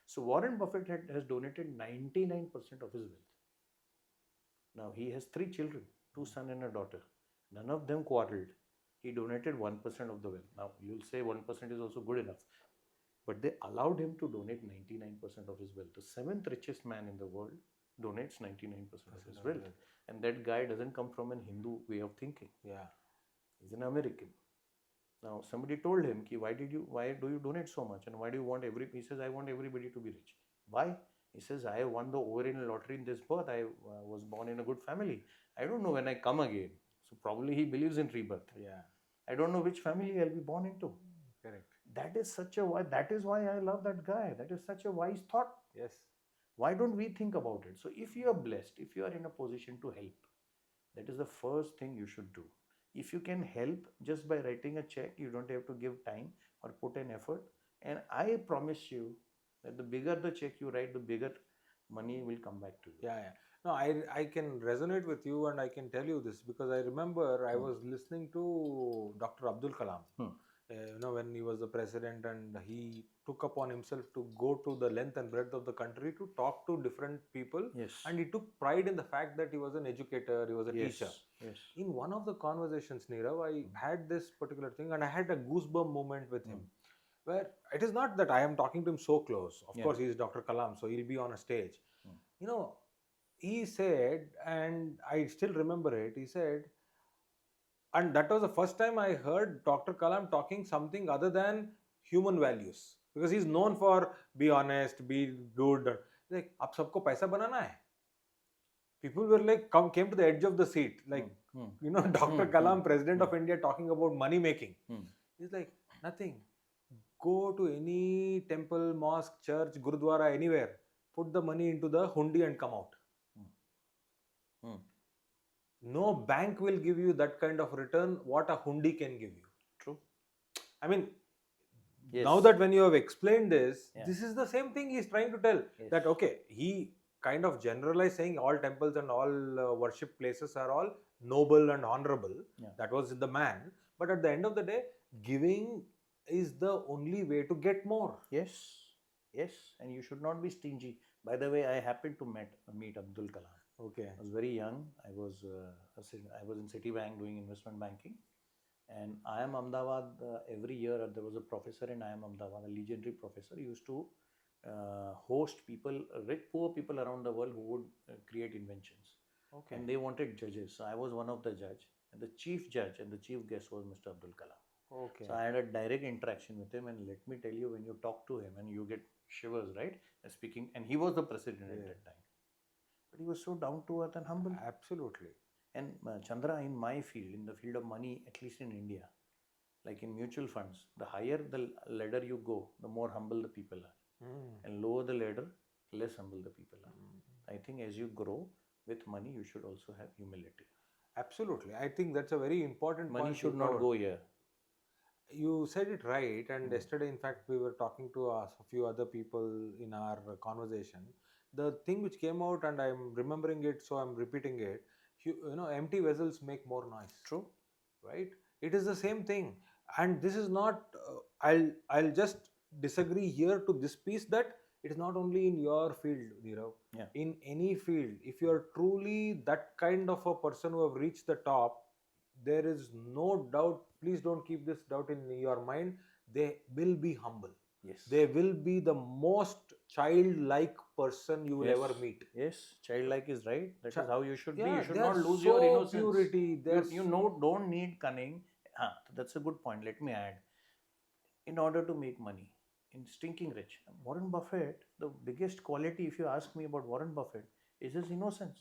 So Warren Buffett has donated 99% of his wealth. Now he has 3 children, 2 sons and a daughter. None of them quarreled. He donated 1% of the wealth. Now you'll say 1% is also good enough. But they allowed him to donate 99% of his wealth. The 7th richest man in the world donates 99% of his wealth. And that guy doesn't come from a Hindu way of thinking. Yeah. He's an American. Now somebody told him, why do you donate so much? And why do you want he says, I want everybody to be rich. Why? He says, I won the overall lottery in this birth. I was born in a good family. I don't know when I come again. So probably he believes in rebirth. Yeah. I don't know which family I'll be born into. Correct. That is why I love that guy. That is such a wise thought. Yes. Why don't we think about it? So if you are blessed, if you are in a position to help, that is the first thing you should do. If you can help just by writing a check, you don't have to give time or put an effort. And I promise you that the bigger the check you write, the bigger money will come back to you. Yeah. No, I can resonate with you, and I can tell you this because I remember I was listening to Dr. Abdul Kalam when he was the president, and he took upon himself to go to the length and breadth of the country to talk to different people, Yes. and he took pride in the fact that he was an educator, he was a Yes. teacher. Yes. In one of the conversations, Nirav, I had this particular thing, and I had a goosebump moment with him, where it is not that I am talking to him so close. Of Yeah. course, he is Dr. Kalam, so he'll be on a stage. Mm. You know, he said, and I still remember it, he said, and that was the first time I heard Dr. Kalam talking something other than human values, because he's known for be honest, be good. Like, आप सबको पैसा बनाना है. People were like, came to the edge of the seat, like, Dr. Kalam, President of India, talking about money making. He's like, nothing. Go to any temple, mosque, church, gurudwara, anywhere. Put the money into the hundi and come out. No bank will give you that kind of return what a hundi can give you. True. I mean, Yes. now that when you have explained this, Yeah. this is the same thing he's trying to tell. Yes. That, okay, he kind of generalized saying all temples and all worship places are all noble and honorable. Yeah. That was the man. But at the end of the day, giving is the only way to get more. Yes. Yes. And you should not be stingy. By the way, I happened to meet Abdul Kalam. Okay. I was very young. I was in Citibank doing investment banking, and IIM Ahmedabad, every year there was a professor in IIM Ahmedabad, a legendary professor. He used to host people, rich poor people around the world who would create inventions. Okay. And they wanted judges. So I was one of the judge, and the chief judge and the chief guest was Mr. Abdul Kalam. Okay. So I had a direct interaction with him, and let me tell you, when you talk to him and you get shivers, right? Speaking, and he was the president at that time. But he was so down to earth and humble. Absolutely. And Chandra, in my field, in the field of money, at least in India, like in mutual funds, the higher the ladder you go, the more humble the people are. And lower the ladder, less humble the people are. I think as you grow with money, you should also have humility. Absolutely. I think that's a very important point. Money should not go here. You said it right. And yesterday, in fact, we were talking to a few other people in our conversation. The thing which came out, and I'm remembering it, so I'm repeating it. Empty vessels make more noise. True. Right? It is the same thing. And this is not, I'll just disagree here to this piece, that it is not only in your field, Nirav. Yeah. In any field, if you are truly that kind of a person who have reached the top, there is no doubt, please don't keep this doubt in your mind, they will be humble. Yes. They will be the most childlike person you will ever meet. Yes, childlike is right. That is how you should be. Yeah, You should they not are lose so your innocence. purity. You don't need cunning. That's a good point. Let me add. In order to make money, in stinking rich, Warren Buffett, the biggest quality, if you ask me about Warren Buffett, is his innocence.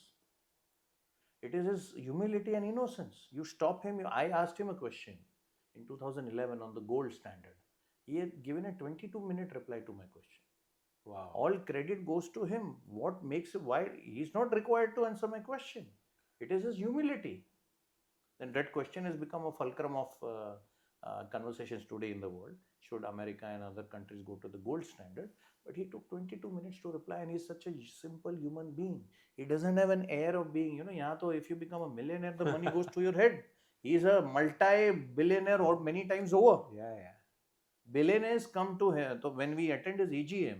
It is his humility and innocence. You stop him. I asked him a question in 2011 on the gold standard. He had given a 22-minute reply to my question. Wow. All credit goes to him. What makes it, why he's not required to answer my question? It is his humility. Then that question has become a fulcrum of conversations today in the world. Should America and other countries go to the gold standard? But he took 22 minutes to reply, and he's such a simple human being. He doesn't have an air of being, if you become a millionaire, the money goes to your head. He's a multi-billionaire or many times over. Yeah. Billionaires come to him. So when we attend his EGM,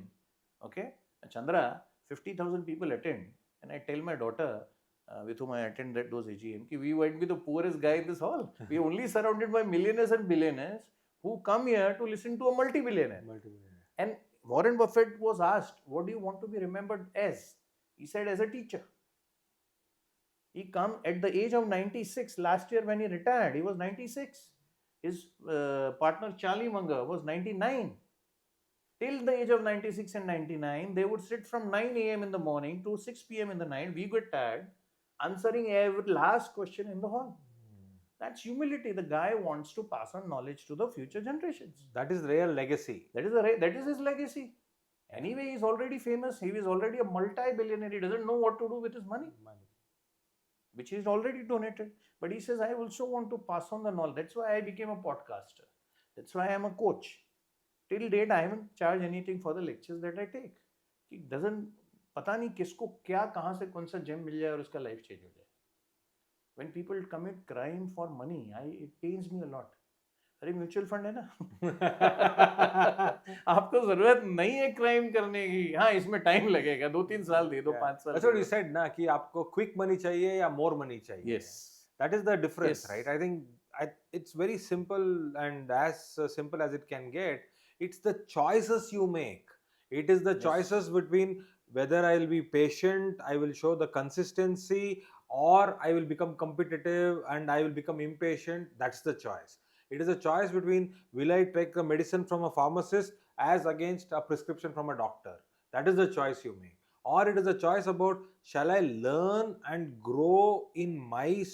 okay, Chandra, 50,000 people attend, and I tell my daughter, with whom I attend those EGM, we might be the poorest guy in this hall. We are only surrounded by millionaires and billionaires who come here to listen to a multi-billionaire. And Warren Buffett was asked, what do you want to be remembered as? He said, as a teacher. He come at the age of 96. Last year when he retired, he was 96. His partner Charlie Munger was 99. Till the age of 96 and 99, they would sit from 9 a.m. in the morning to 6 p.m. in the night. We get tired answering every last question in the hall. That's humility. The guy wants to pass on knowledge to the future generations. That is real legacy. That is his legacy. Anyway, he's already famous. He is already a multi-billionaire. He doesn't know what to do with his money. Which he's already donated. But he says, I also want to pass on the knowledge. That's why I became a podcaster. That's why I am a coach. Till date, I haven't charged anything for the lectures that I take. It doesn't, पता नहीं किसको क्या कहाँ से कौन सा gem मिल जाए और उसका life change हो जाए. When people commit crime for money, it pains me a lot. अरे म्यूचुअल फंड है ना। आपको जरूरत नहीं है क्राइम करने की, हाँ इसमें टाइम लगेगा, 2-3 साल दे दो, 5 साल That's दे what you दो। said ना कि आपको quick money चाहिए या more money चाहिए. Yes. That is the difference, Yes. right? I think it's very simple, and as simple as it can get. It's the choices you make. It is the Yes. choices between whether I will be patient, I will show the consistency, or I will become competitive and I will become impatient. That's the choice. It is a choice between will I take a medicine from a pharmacist as against a prescription from a doctor. That is the choice you make. Or it is a choice about shall I learn and grow in my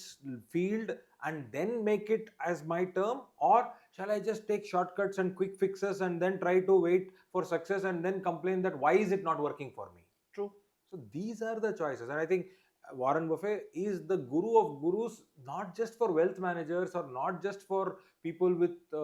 field and then make it as my term, or shall I just take shortcuts and quick fixes and then try to wait for success and then complain that why is it not working for me. True. So these are the choices, and I think Warren Buffett is the guru of gurus, not just for wealth managers or not just for people with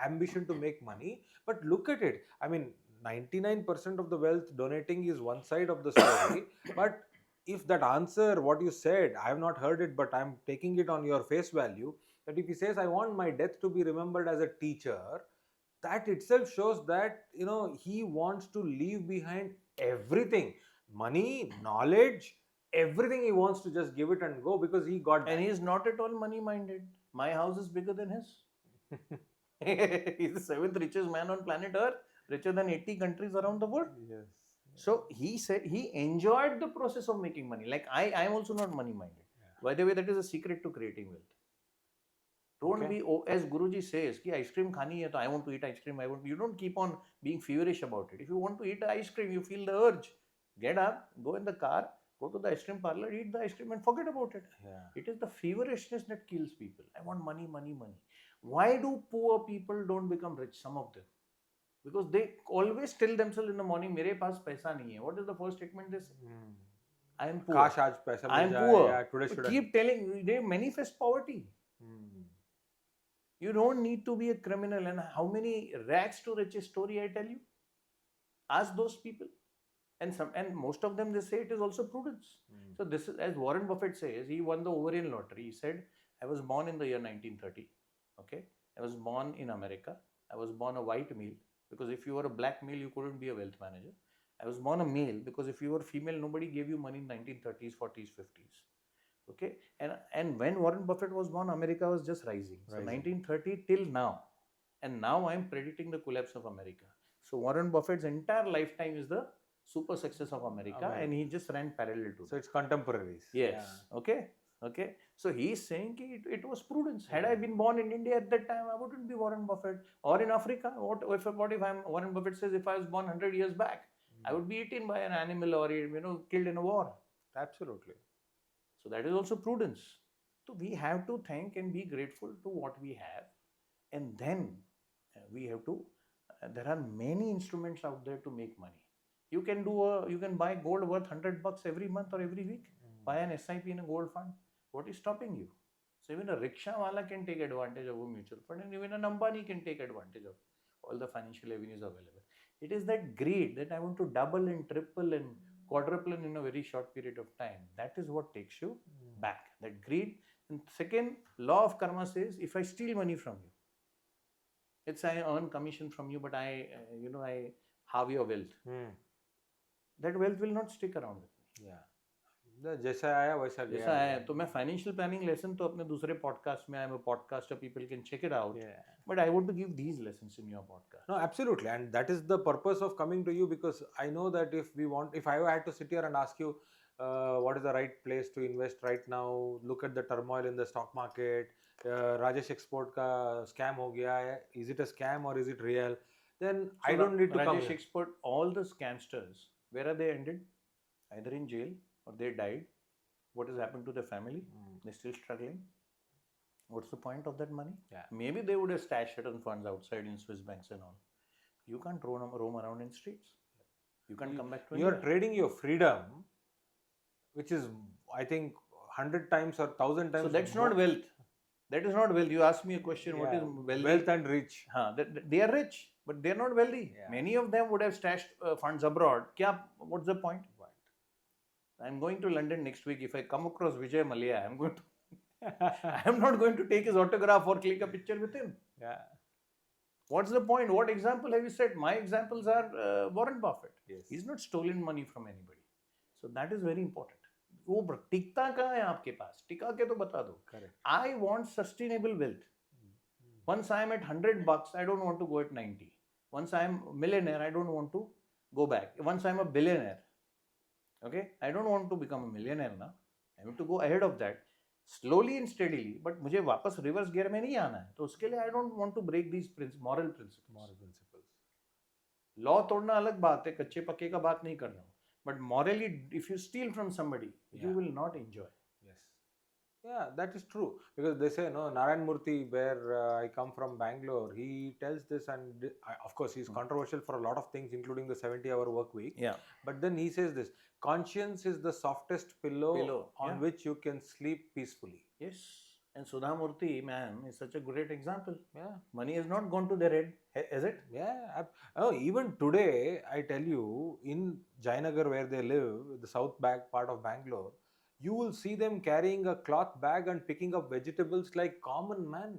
ambition to make money, but look at it. I mean, 99% of the wealth donating is one side of the story, but if that answer, what you said, I have not heard it, but I'm taking it on your face value, that if he says, I want my death to be remembered as a teacher, that itself shows that he wants to leave behind everything, money, knowledge, everything. He wants to just give it and go because he got that. And he is not at all money minded. My house is bigger than his. He's the 7th richest man on planet Earth, richer than 80 countries around the world. Yes. So he said he enjoyed the process of making money. Like I am also not money minded. Yeah. By the way, that is a secret to creating wealth. Don't Okay. be, as Guruji says, ki ice cream khani hai, to I want to eat ice cream. You don't keep on being feverish about it. If you want to eat ice cream, you feel the urge. Get up, go in the car, go to the ice cream parlor, eat the ice cream, and forget about it. Yeah. It is the feverishness that kills people. I want money, money, money. Why do poor people don't become rich? Some of them, because they always tell themselves in the morning, "मेरे पास पैसा नहीं है." What is the first statement they say? I am poor. काश आज पैसा I mill am जाए, poor. या today should I- Keep telling, they manifest poverty. You don't need to be a criminal. And how many rags to riches story I tell you? Ask those people. And most of them, they say it is also prudence. So this is, as Warren Buffett says, he won the Ovarian lottery. He said, I was born in the year 1930. Okay. I was born in America. I was born a white male, because if you were a black male, you couldn't be a wealth manager. I was born a male because if you were female, nobody gave you money in 1930s, 40s, 50s. Okay, and when Warren Buffett was born, America was just rising. So 1930 till now, and now I am predicting the collapse of America. So Warren Buffett's entire lifetime is the super success of America, and he just ran parallel to. So it's contemporaries. Yes. Yeah. Okay. Okay. So he's saying it was prudence. Had I been born in India at that time, I wouldn't be Warren Buffett. Or in Africa, what if I'm Warren Buffett says if I was born 100 years back, I would be eaten by an animal or killed in a war. Absolutely. So that is also prudence. So we have to thank and be grateful to what we have, and then we have to. There are many instruments out there to make money. You can you can buy gold worth $100 every month or every week. Buy an SIP in a gold fund. What is stopping you? So even a rickshaw wala can take advantage of a mutual fund, and even an Ambani can take advantage of all the financial avenues available. It is that greed that I want to double and triple and quadruple in a very short period of time. That is what takes you back. That greed. And second, law of karma says, if I steal money from you, it's I earn commission from you, but I have your wealth. That wealth will not stick around with me. Yeah. जैसा आया वैसा गया. जैसा आया. तो मैं financial planning lesson तो अपने दूसरे podcast में, I am a podcaster, people can check it out. Yeah. But I want to give these lessons in your podcast. No, absolutely, and that is the purpose of coming to you, because I know that if I had to sit here and ask you what is the right place to invest right now, look at the turmoil in the stock market, Rajesh Export ka scam ho gaya hai, is it a scam or is it real, then so I don't need to come here. Rajesh Export, all the scamsters, where are they ended? Either in jail or they died. What has happened to the family? They're still struggling. What's the point of that money? Yeah. Maybe they would have stashed certain funds outside in Swiss banks and all. You can't roam around in streets. You can't come back to India. You are trading your freedom, which is, I think, 100 times or 1,000 times. So that's not wealth. That is not wealth. You asked me a question, what is wealth? Wealth and rich. They are rich, but they are not wealthy. Yeah. Many of them would have stashed funds abroad. What's the point? I'm going to London next week. If I come across Vijay Mallya, I'm not going to take his autograph or click a picture with him. Yeah. What's the point? What example have you set? My examples are Warren Buffett. Yes. He's not stolen money from anybody. So that is very important. वो टिकता कहाँ है आपके पास? टिका के तो बता दो. Correct. I want sustainable wealth. Once I am at $100, I don't want to go at 90. Once I am a millionaire, I don't want to go back. Once I am a billionaire, okay, I don't want to become a millionaire now. I want to go ahead of that. Slowly and steadily, but मुझे वापस reverse gear में नहीं आना है. तो उसके लिए I don't want to break these moral principles. Law तोड़ना अलग बात है, कच्चे पक्के का बात नहीं कर रहा हूँ. But morally, if you steal from somebody, you will not enjoy. Yes. Yeah, that is true. Because they say, no, Narayan Murthy, where I come from Bangalore, he tells this, and of course, he's controversial for a lot of things, including the 70-hour work week. Yeah. But then he says this: conscience is the softest pillow on which you can sleep peacefully. Yes. And Sudha Murthy, man, is such a great example. Yeah. Money has not gone to their head, is it? Yeah. Oh, even today, I tell you, in Jayanagar, where they live, the south back part of Bangalore, you will see them carrying a cloth bag and picking up vegetables like common man.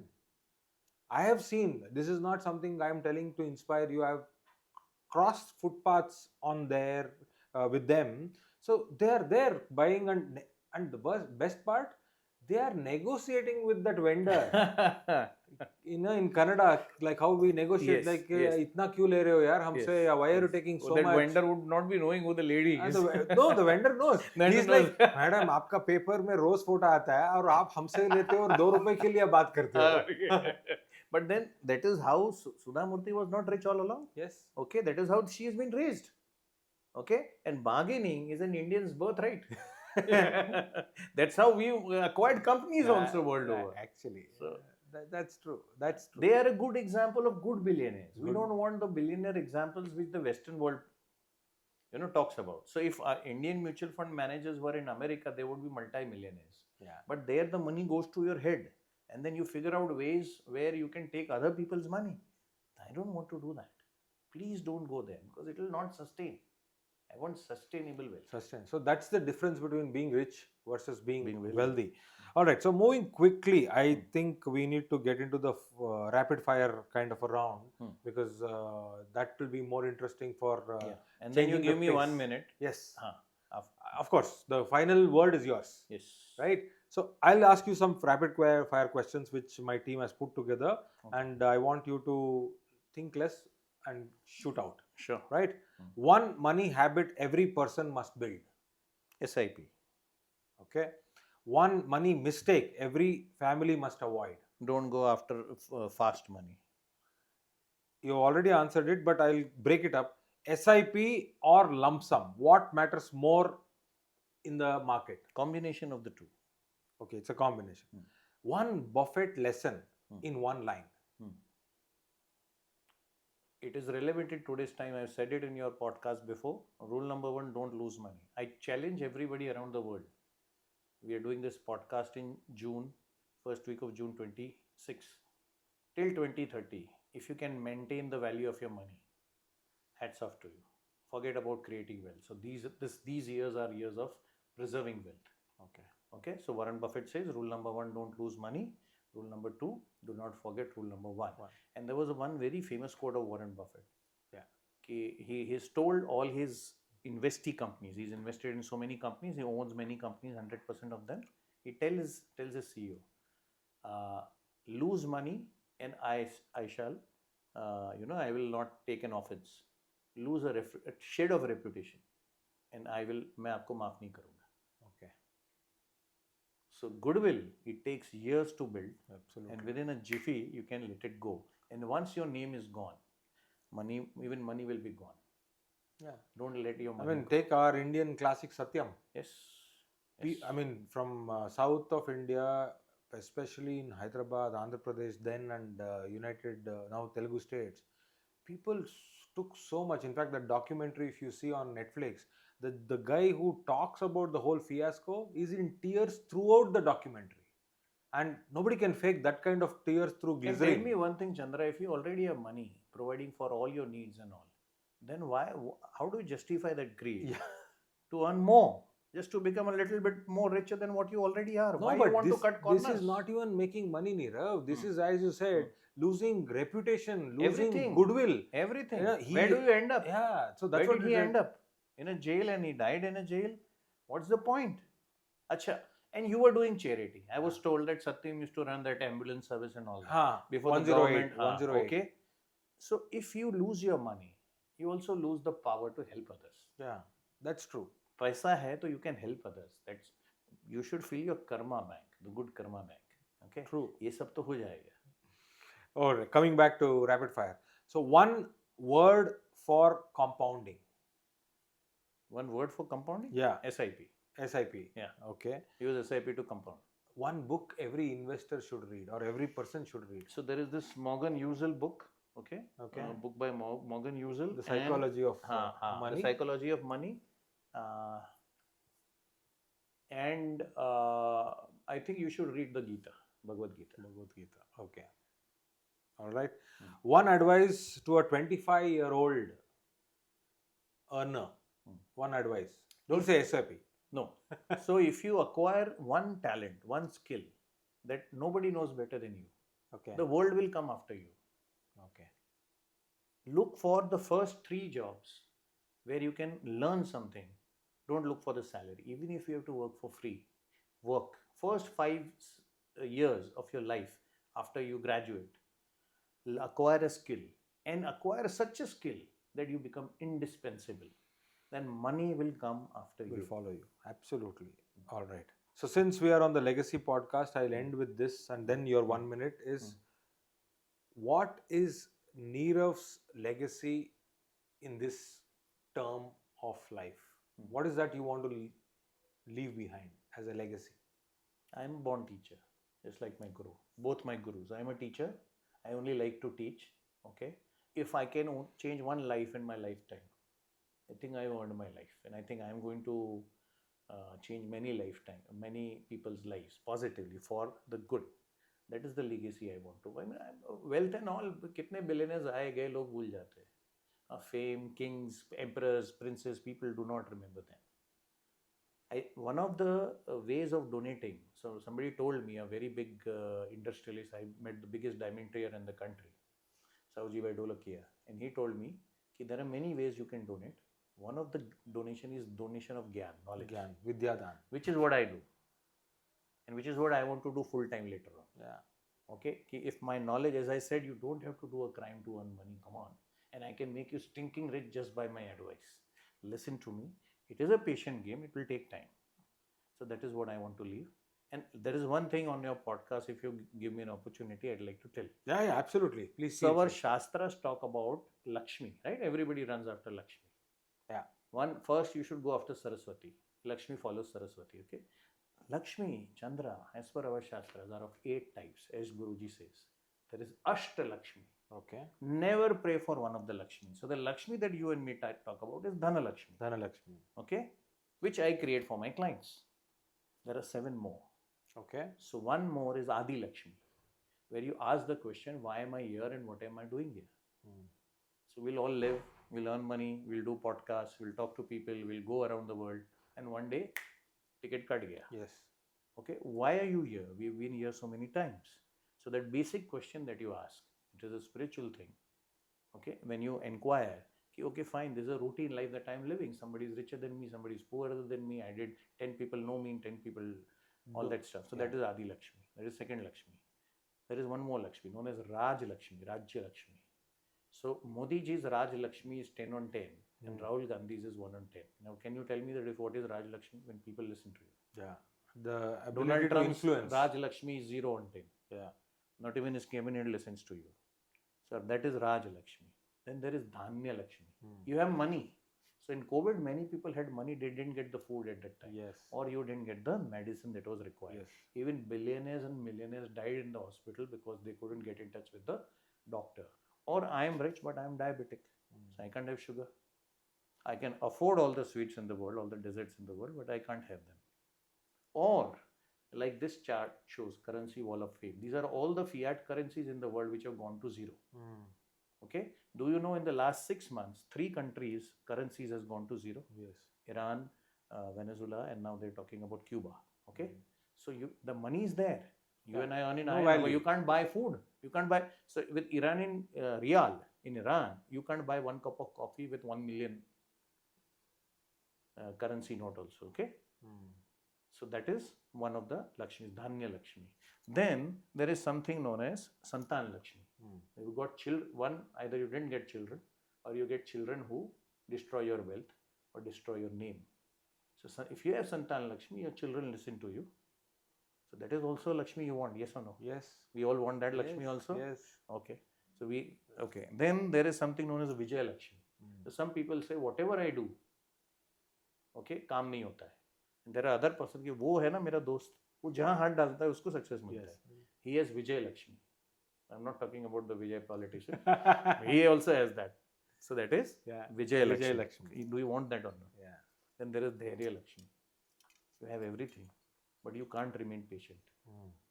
I have seen, this is not something I am telling to inspire you. I have crossed footpaths on there with them. So they are there buying, and the best part, they are negotiating with that vendor. In Canada, like how we negotiate, like itna kyun le rahe ho yaar humse, why are you taking so that much? Vendor would not be knowing who the lady is. No, the vendor knows. He's like, madam, आपका paper में रोज photo आता है और आप हमसे लेते हो और 2 रुपए के लिए बात करते हो. But then that is how Sudha Murthy was not rich all along. Yes. Okay, that is how she has been raised. Okay, and bargaining is an Indian's birthright. That's how we acquired companies also world over. Actually, so that's true. That's true. They are a good example of good billionaires. We don't want the billionaire examples which the Western world, talks about. So if our Indian mutual fund managers were in America, they would be multi-millionaires. Yeah. But there the money goes to your head, and then you figure out ways where you can take other people's money. I don't want to do that. Please don't go there because it will not sustain. I want sustainable wealth. So that's the difference between being rich versus being wealthy. All right. So moving quickly, I think we need to get into the rapid fire kind of a round because that will be more interesting for. And then you give me 1 minute. Yes. Of course, the final word is yours. Yes. Right. So I'll ask you some rapid fire questions which my team has put together, and I want you to think less and shoot out. Sure. Right. One money habit every person must build. SIP. Okay. One money mistake every family must avoid. Don't go after fast money. You already answered it, but I'll break it up. SIP or lump sum? What matters more in the market? Combination of the two. Okay, it's a combination. One Buffett lesson in one line. It is relevant in today's time. I've said it in your podcast before. Rule number 1, don't lose money. I challenge everybody around the world. We are doing this podcast in June, first week of June 26. Till 2030, if you can maintain the value of your money, hats off to you. Forget about creating wealth. So these years are years of preserving wealth. Okay. So Warren Buffett says, rule number 1, don't lose money. Rule number 2, do not forget rule number 1. And there was one very famous quote of Warren Buffett. He has told all his investee companies. He's invested in so many companies. He owns many companies, 100% of them. He tells his CEO, lose money and I shall, I will not take an offense. Lose a shade of reputation and मैं आपको माफ नहीं करूँगा. So goodwill, it takes years to build. Absolutely. And within a jiffy, you can let it go. And once your name is gone, money will be gone. Yeah. Don't let your money go. Take our Indian classic Satyam. Yes. From south of India, especially in Hyderabad, Andhra Pradesh then and United, now Telugu states, people took so much. In fact, the documentary, if you see on Netflix, the guy who talks about the whole fiasco is in tears throughout the documentary. And nobody can fake that kind of tears through glycerin. Tell me one thing, Chandra, if you already have money providing for all your needs and all, then how do you justify that greed? To earn more, just to become a little bit more richer than what you already are. No, why but you want to cut corners? This is not even making money, Nirav. This is, as you said, losing reputation, losing Everything. goodwill. Everything. Yeah, Where do you end up? Yeah, so Where that's what did it he is. end up? In a jail, and he died in a jail? What's the point? Acha. And you were doing charity. I was told that Satyam used to run that ambulance service and all that. Before the 108, government. 108. Okay. So if you lose your money, you also lose the power to help others. Yeah, that's true. Paisa hai to you can help others. That's you should fill your karma bank, the good karma bank. Okay. True. ये सब तो हो जाएगा. All right, coming back to rapid fire. So one word for compounding. One word for compounding? Yeah. SIP. SIP. Yeah. Okay. Use SIP to compound. One book every investor should read or every person should read. So there is this Morgan Housel book. Okay. Okay. Book by Morgan Housel. The Psychology of Money. The Psychology of Money. And I think you should read the Gita, Bhagavad Gita. Bhagavad Gita. Okay. All right. One advice to a 25-year-old earner. One advice. Don't say SIP. No. So if you acquire one talent, one skill that nobody knows better than you, Okay. the world will come after you. Okay. Look for the first 3 jobs where you can learn something. Don't look for the salary. Even if you have to work for free, work. First 5 years of your life after you graduate, acquire a skill and acquire such a skill that you become indispensable. Then money will come after you. Will follow you. Absolutely. All right. So since we are on the Legacy podcast, I'll end with this and then your 1 minute is what is Nirav's legacy in this term of life? What is that you want to leave behind as a legacy? I am a born teacher, just like my guru. Both my gurus. I am a teacher. I only like to teach. Okay. If I can change one life in my lifetime, I think I earned my life, and I think I am going to change many people's lives positively for the good. That is the legacy I want to. I mean, wealth and all. कितने billionaires आए गए लोग भूल जाते हैं. Fame, kings, emperors, princes, people do not remember them. One of the ways of donating, so somebody told me, a very big industrialist, I met the biggest diamond trader in the country, Sauji Bhai Dolakia, and he told me that there are many ways you can donate. One of the donation is donation of Gyan, knowledge. Gyan, Vidyadan. Which is what I do. And which is what I want to do full time later on. Yeah. Okay? If my knowledge, as I said, you don't have to do a crime to earn money, come on. And I can make you stinking rich just by my advice. Listen to me. It is a patient game. It will take time. So that is what I want to leave. And there is one thing on your podcast, if you give me an opportunity, I'd like to tell. Yeah, absolutely. Please. So our Shastras talk about Lakshmi, right? Everybody runs after Lakshmi. Yeah. First you should go after Saraswati. Lakshmi follows Saraswati, okay? Lakshmi, Chandra, as per our Shastras, are of 8 types, as Guruji says. There is Ashta Lakshmi. Okay. Never pray for one of the Lakshmi. So the Lakshmi that you and me talk about is Dhana Lakshmi. Dhana Lakshmi. Okay? Which I create for my clients. There are 7 more. Okay. So one more is Adi Lakshmi, where you ask the question, why am I here and what am I doing here? So we'll all live, we'll earn money, we'll do podcasts, we'll talk to people, we'll go around the world, and one day, ticket cut gaya. Yes. Okay, why are you here? We've been here so many times. So that basic question that you ask, it is a spiritual thing. Okay, when you inquire, okay, fine, there's a routine life that I'm living. Somebody is richer than me, somebody is poorer than me. I did 10 people know me, 10 people, all that stuff. So that is Adi Lakshmi. That is second Lakshmi. There is one more Lakshmi known as Raj Lakshmi, Rajya Lakshmi. So Modi ji's Raj Lakshmi is 10 on 10 and Rahul Gandhi's is 1 on 10. Now can you tell me that if what is Raj Lakshmi when people listen to you? Yeah. The Donald ability to Trump's influence. Raj Lakshmi is 0 on 10. Yeah. Not even his cabinet listens to you. So that is Raj Lakshmi. Then there is Dhanya Lakshmi. You have money. So in COVID, many people had money, they didn't get the food at that time. Yes. Or you didn't get the medicine that was required. Yes. Even billionaires and millionaires died in the hospital because they couldn't get in touch with the doctor. Or I am rich, but I am diabetic. So I can't have sugar. I can afford all the sweets in the world, all the desserts in the world, but I can't have them. Or like this chart shows, currency wall of fame. These are all the fiat currencies in the world which have gone to zero. Okay. Do you know in the last 6 months, 3 countries currencies has gone to zero? Yes. Iran, Venezuela, and now they're talking about Cuba. Okay. So the money is there. You and I earn in No iron, value. but you can't buy food. You can't buy. So with Iranian rial in Iran, you can't buy 1 cup of coffee with 1 million currency note also. Okay. So that is one of the Lakshmis, Dhanya Lakshmi. Then there is something known as Santan Lakshmi. You got children, either you didn't get children or you get children who destroy your wealth or destroy your name. So if you have Santan Lakshmi, your children listen to you. So that is also Lakshmi you want, yes or no? Yes. We all want that Lakshmi also? Yes. Okay. So okay. Then there is something known as Vijay Lakshmi. So some people say, whatever I do, okay, काम नहीं होता है. And there are other person कि वो है ना मेरा दोस्त, वो जहाँ हाथ डालता है उसको success मिलता है. He has Vijay Lakshmi. I'm not talking about the Vijay politician. He also has that. So that is Vijay Lakshmi. Do you want that or not? Yeah. Then there is Dhairya Lakshmi. You have everything, but you can't remain patient.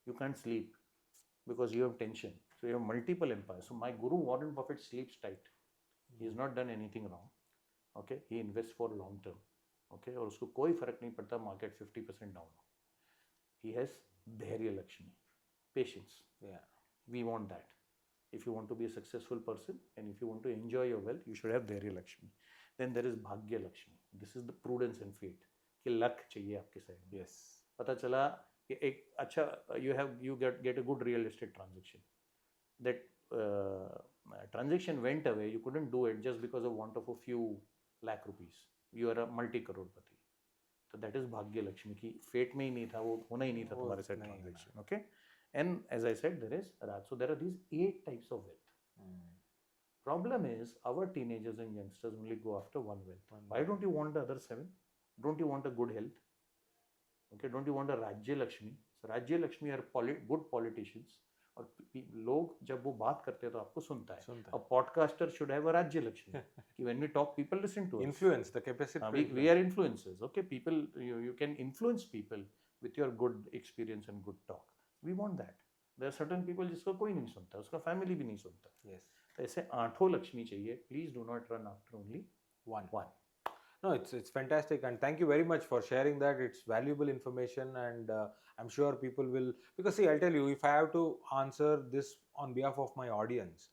You can't sleep because you have tension. So you have multiple empires. So my guru Warren Buffett sleeps tight. He has not done anything wrong. Okay, he invests for long term. Okay, और उसको कोई फर्क नहीं पड़ता market 50% down. He has Dhairya Lakshmi, patience. Yeah. We want that. If you want to be a successful person and if you want to enjoy your wealth, you should have Dhairya Lakshmi. Then there is Bhagya Lakshmi. This is the prudence and fate. कि luck चाहिए आपके side में. Yes. पता चला कि एक अच्छा you get a good real estate transaction. That transaction went away. You couldn't do it just because of want of a few lakh rupees. You are a multi-crorepati. So that is Bhagya Lakshmi की fate में ही नहीं था, वो होना ही नहीं था तुम्हारे साथ transaction. Okay. And as I said, there is Raj. So there are these 8 types of wealth. Problem is, our teenagers and youngsters only go after one wealth. Why don't you want the other 7? Don't you want a good health? Okay, don't you want a Rajya Lakshmi? So Rajya Lakshmi are good politicians. और लोग जब वो बात करते हैं तो आपको सुनता है. A podcaster should have a Rajya Lakshmi. When we talk, people listen to us. Influence, the capacity. We are influencers. Okay, people, you can influence people with your good experience and good talk. We want that. There are certain people जिसको कोई नहीं सुनता, उसका family भी नहीं सुनता. Yes. तो ऐसे 8 लक्ष्मी चाहिए. Please do not run after only one. No, it's fantastic, and thank you very much for sharing that. It's valuable information, and I'm sure people will, because see, I'll tell you, if I have to answer this on behalf of my audience,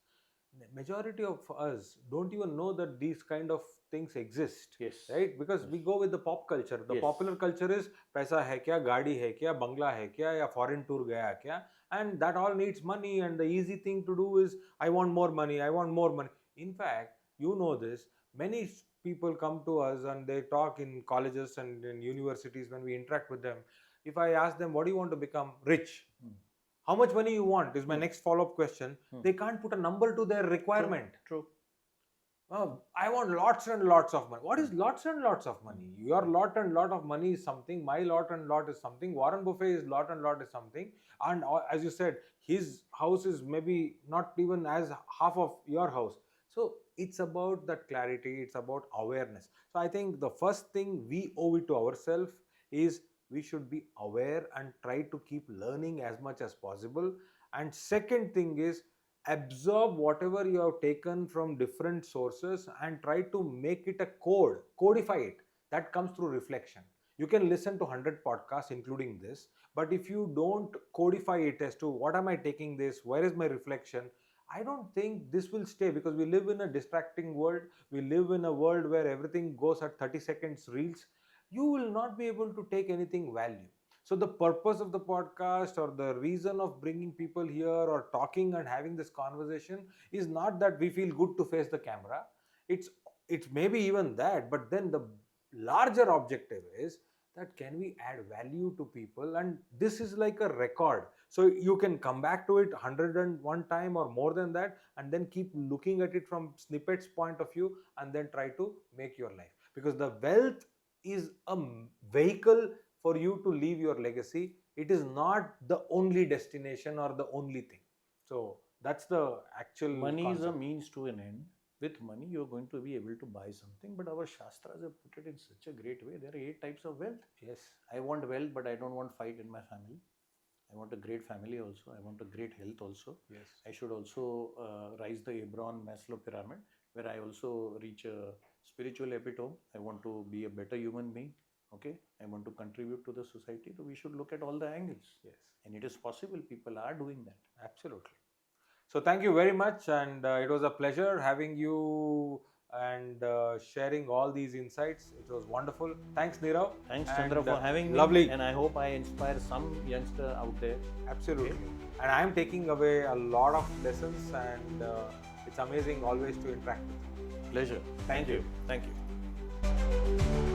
majority of us don't even know that these kind of things exist. Yes. Right? Because we go with the pop culture. The popular culture is पैसा है क्या, गाड़ी है क्या, बंगला है क्या, या foreign tour गया क्या, and that all needs money, and the easy thing to do is I want more money, I want more money. In fact, you know this, many people come to us and they talk in colleges and in universities. When we interact with them, if I ask them, what do you want to become? Rich. How much money you want is my next follow-up question. They can't put a number to their requirement. True. I want lots and lots of money. What is lots and lots of money? Your lot and lot of money is something. My lot and lot is something. Warren Buffett is lot and lot is something. And as you said, his house is maybe not even as half of your house. So it's about that clarity. It's about awareness. So I think the first thing we owe it to ourselves is we should be aware and try to keep learning as much as possible. And second thing is absorb whatever you have taken from different sources and try to make it a codify it. That comes through reflection. You can listen to 100 podcasts including this, but if you don't codify it as to what am I taking this, where is my reflection, I don't think this will stay, because we live in a distracting world. We live in a world where everything goes at 30 seconds reels. You will not be able to take anything value. So the purpose of the podcast or the reason of bringing people here or talking and having this conversation is not that we feel good to face the camera. It's maybe even that, but then the larger objective is that can we add value to people, and this is like a record. So you can come back to it 101 time or more than that, and then keep looking at it from snippets point of view, and then try to make your life, because the wealth is a vehicle for you to leave your legacy. It is not the only destination or the only thing. So that's the actual money concept. Is a means to an end. With money you're going to be able to buy something, but our Shastras have put it in such a great way. There are 8 types of wealth. Yes. I want wealth, but I don't want fight in my family. I want a great family also. I want a great health also. Yes. I should also rise the Abraham Maslow pyramid, where I also reach a spiritual epitome. I want to be a better human being. Okay, I want to contribute to the society. So we should look at all the angles. Yes. And it is possible. People are doing that. Absolutely. So thank you very much, and it was a pleasure having you and sharing all these insights. It was wonderful. Thanks, Nirav. Thanks, And Chandra, for having me. lovely. And I hope I inspire some youngster out there. Absolutely. Okay. And I'm taking away a lot of lessons, and it's amazing always to interact with you. Pleasure. Thank you. Thank you.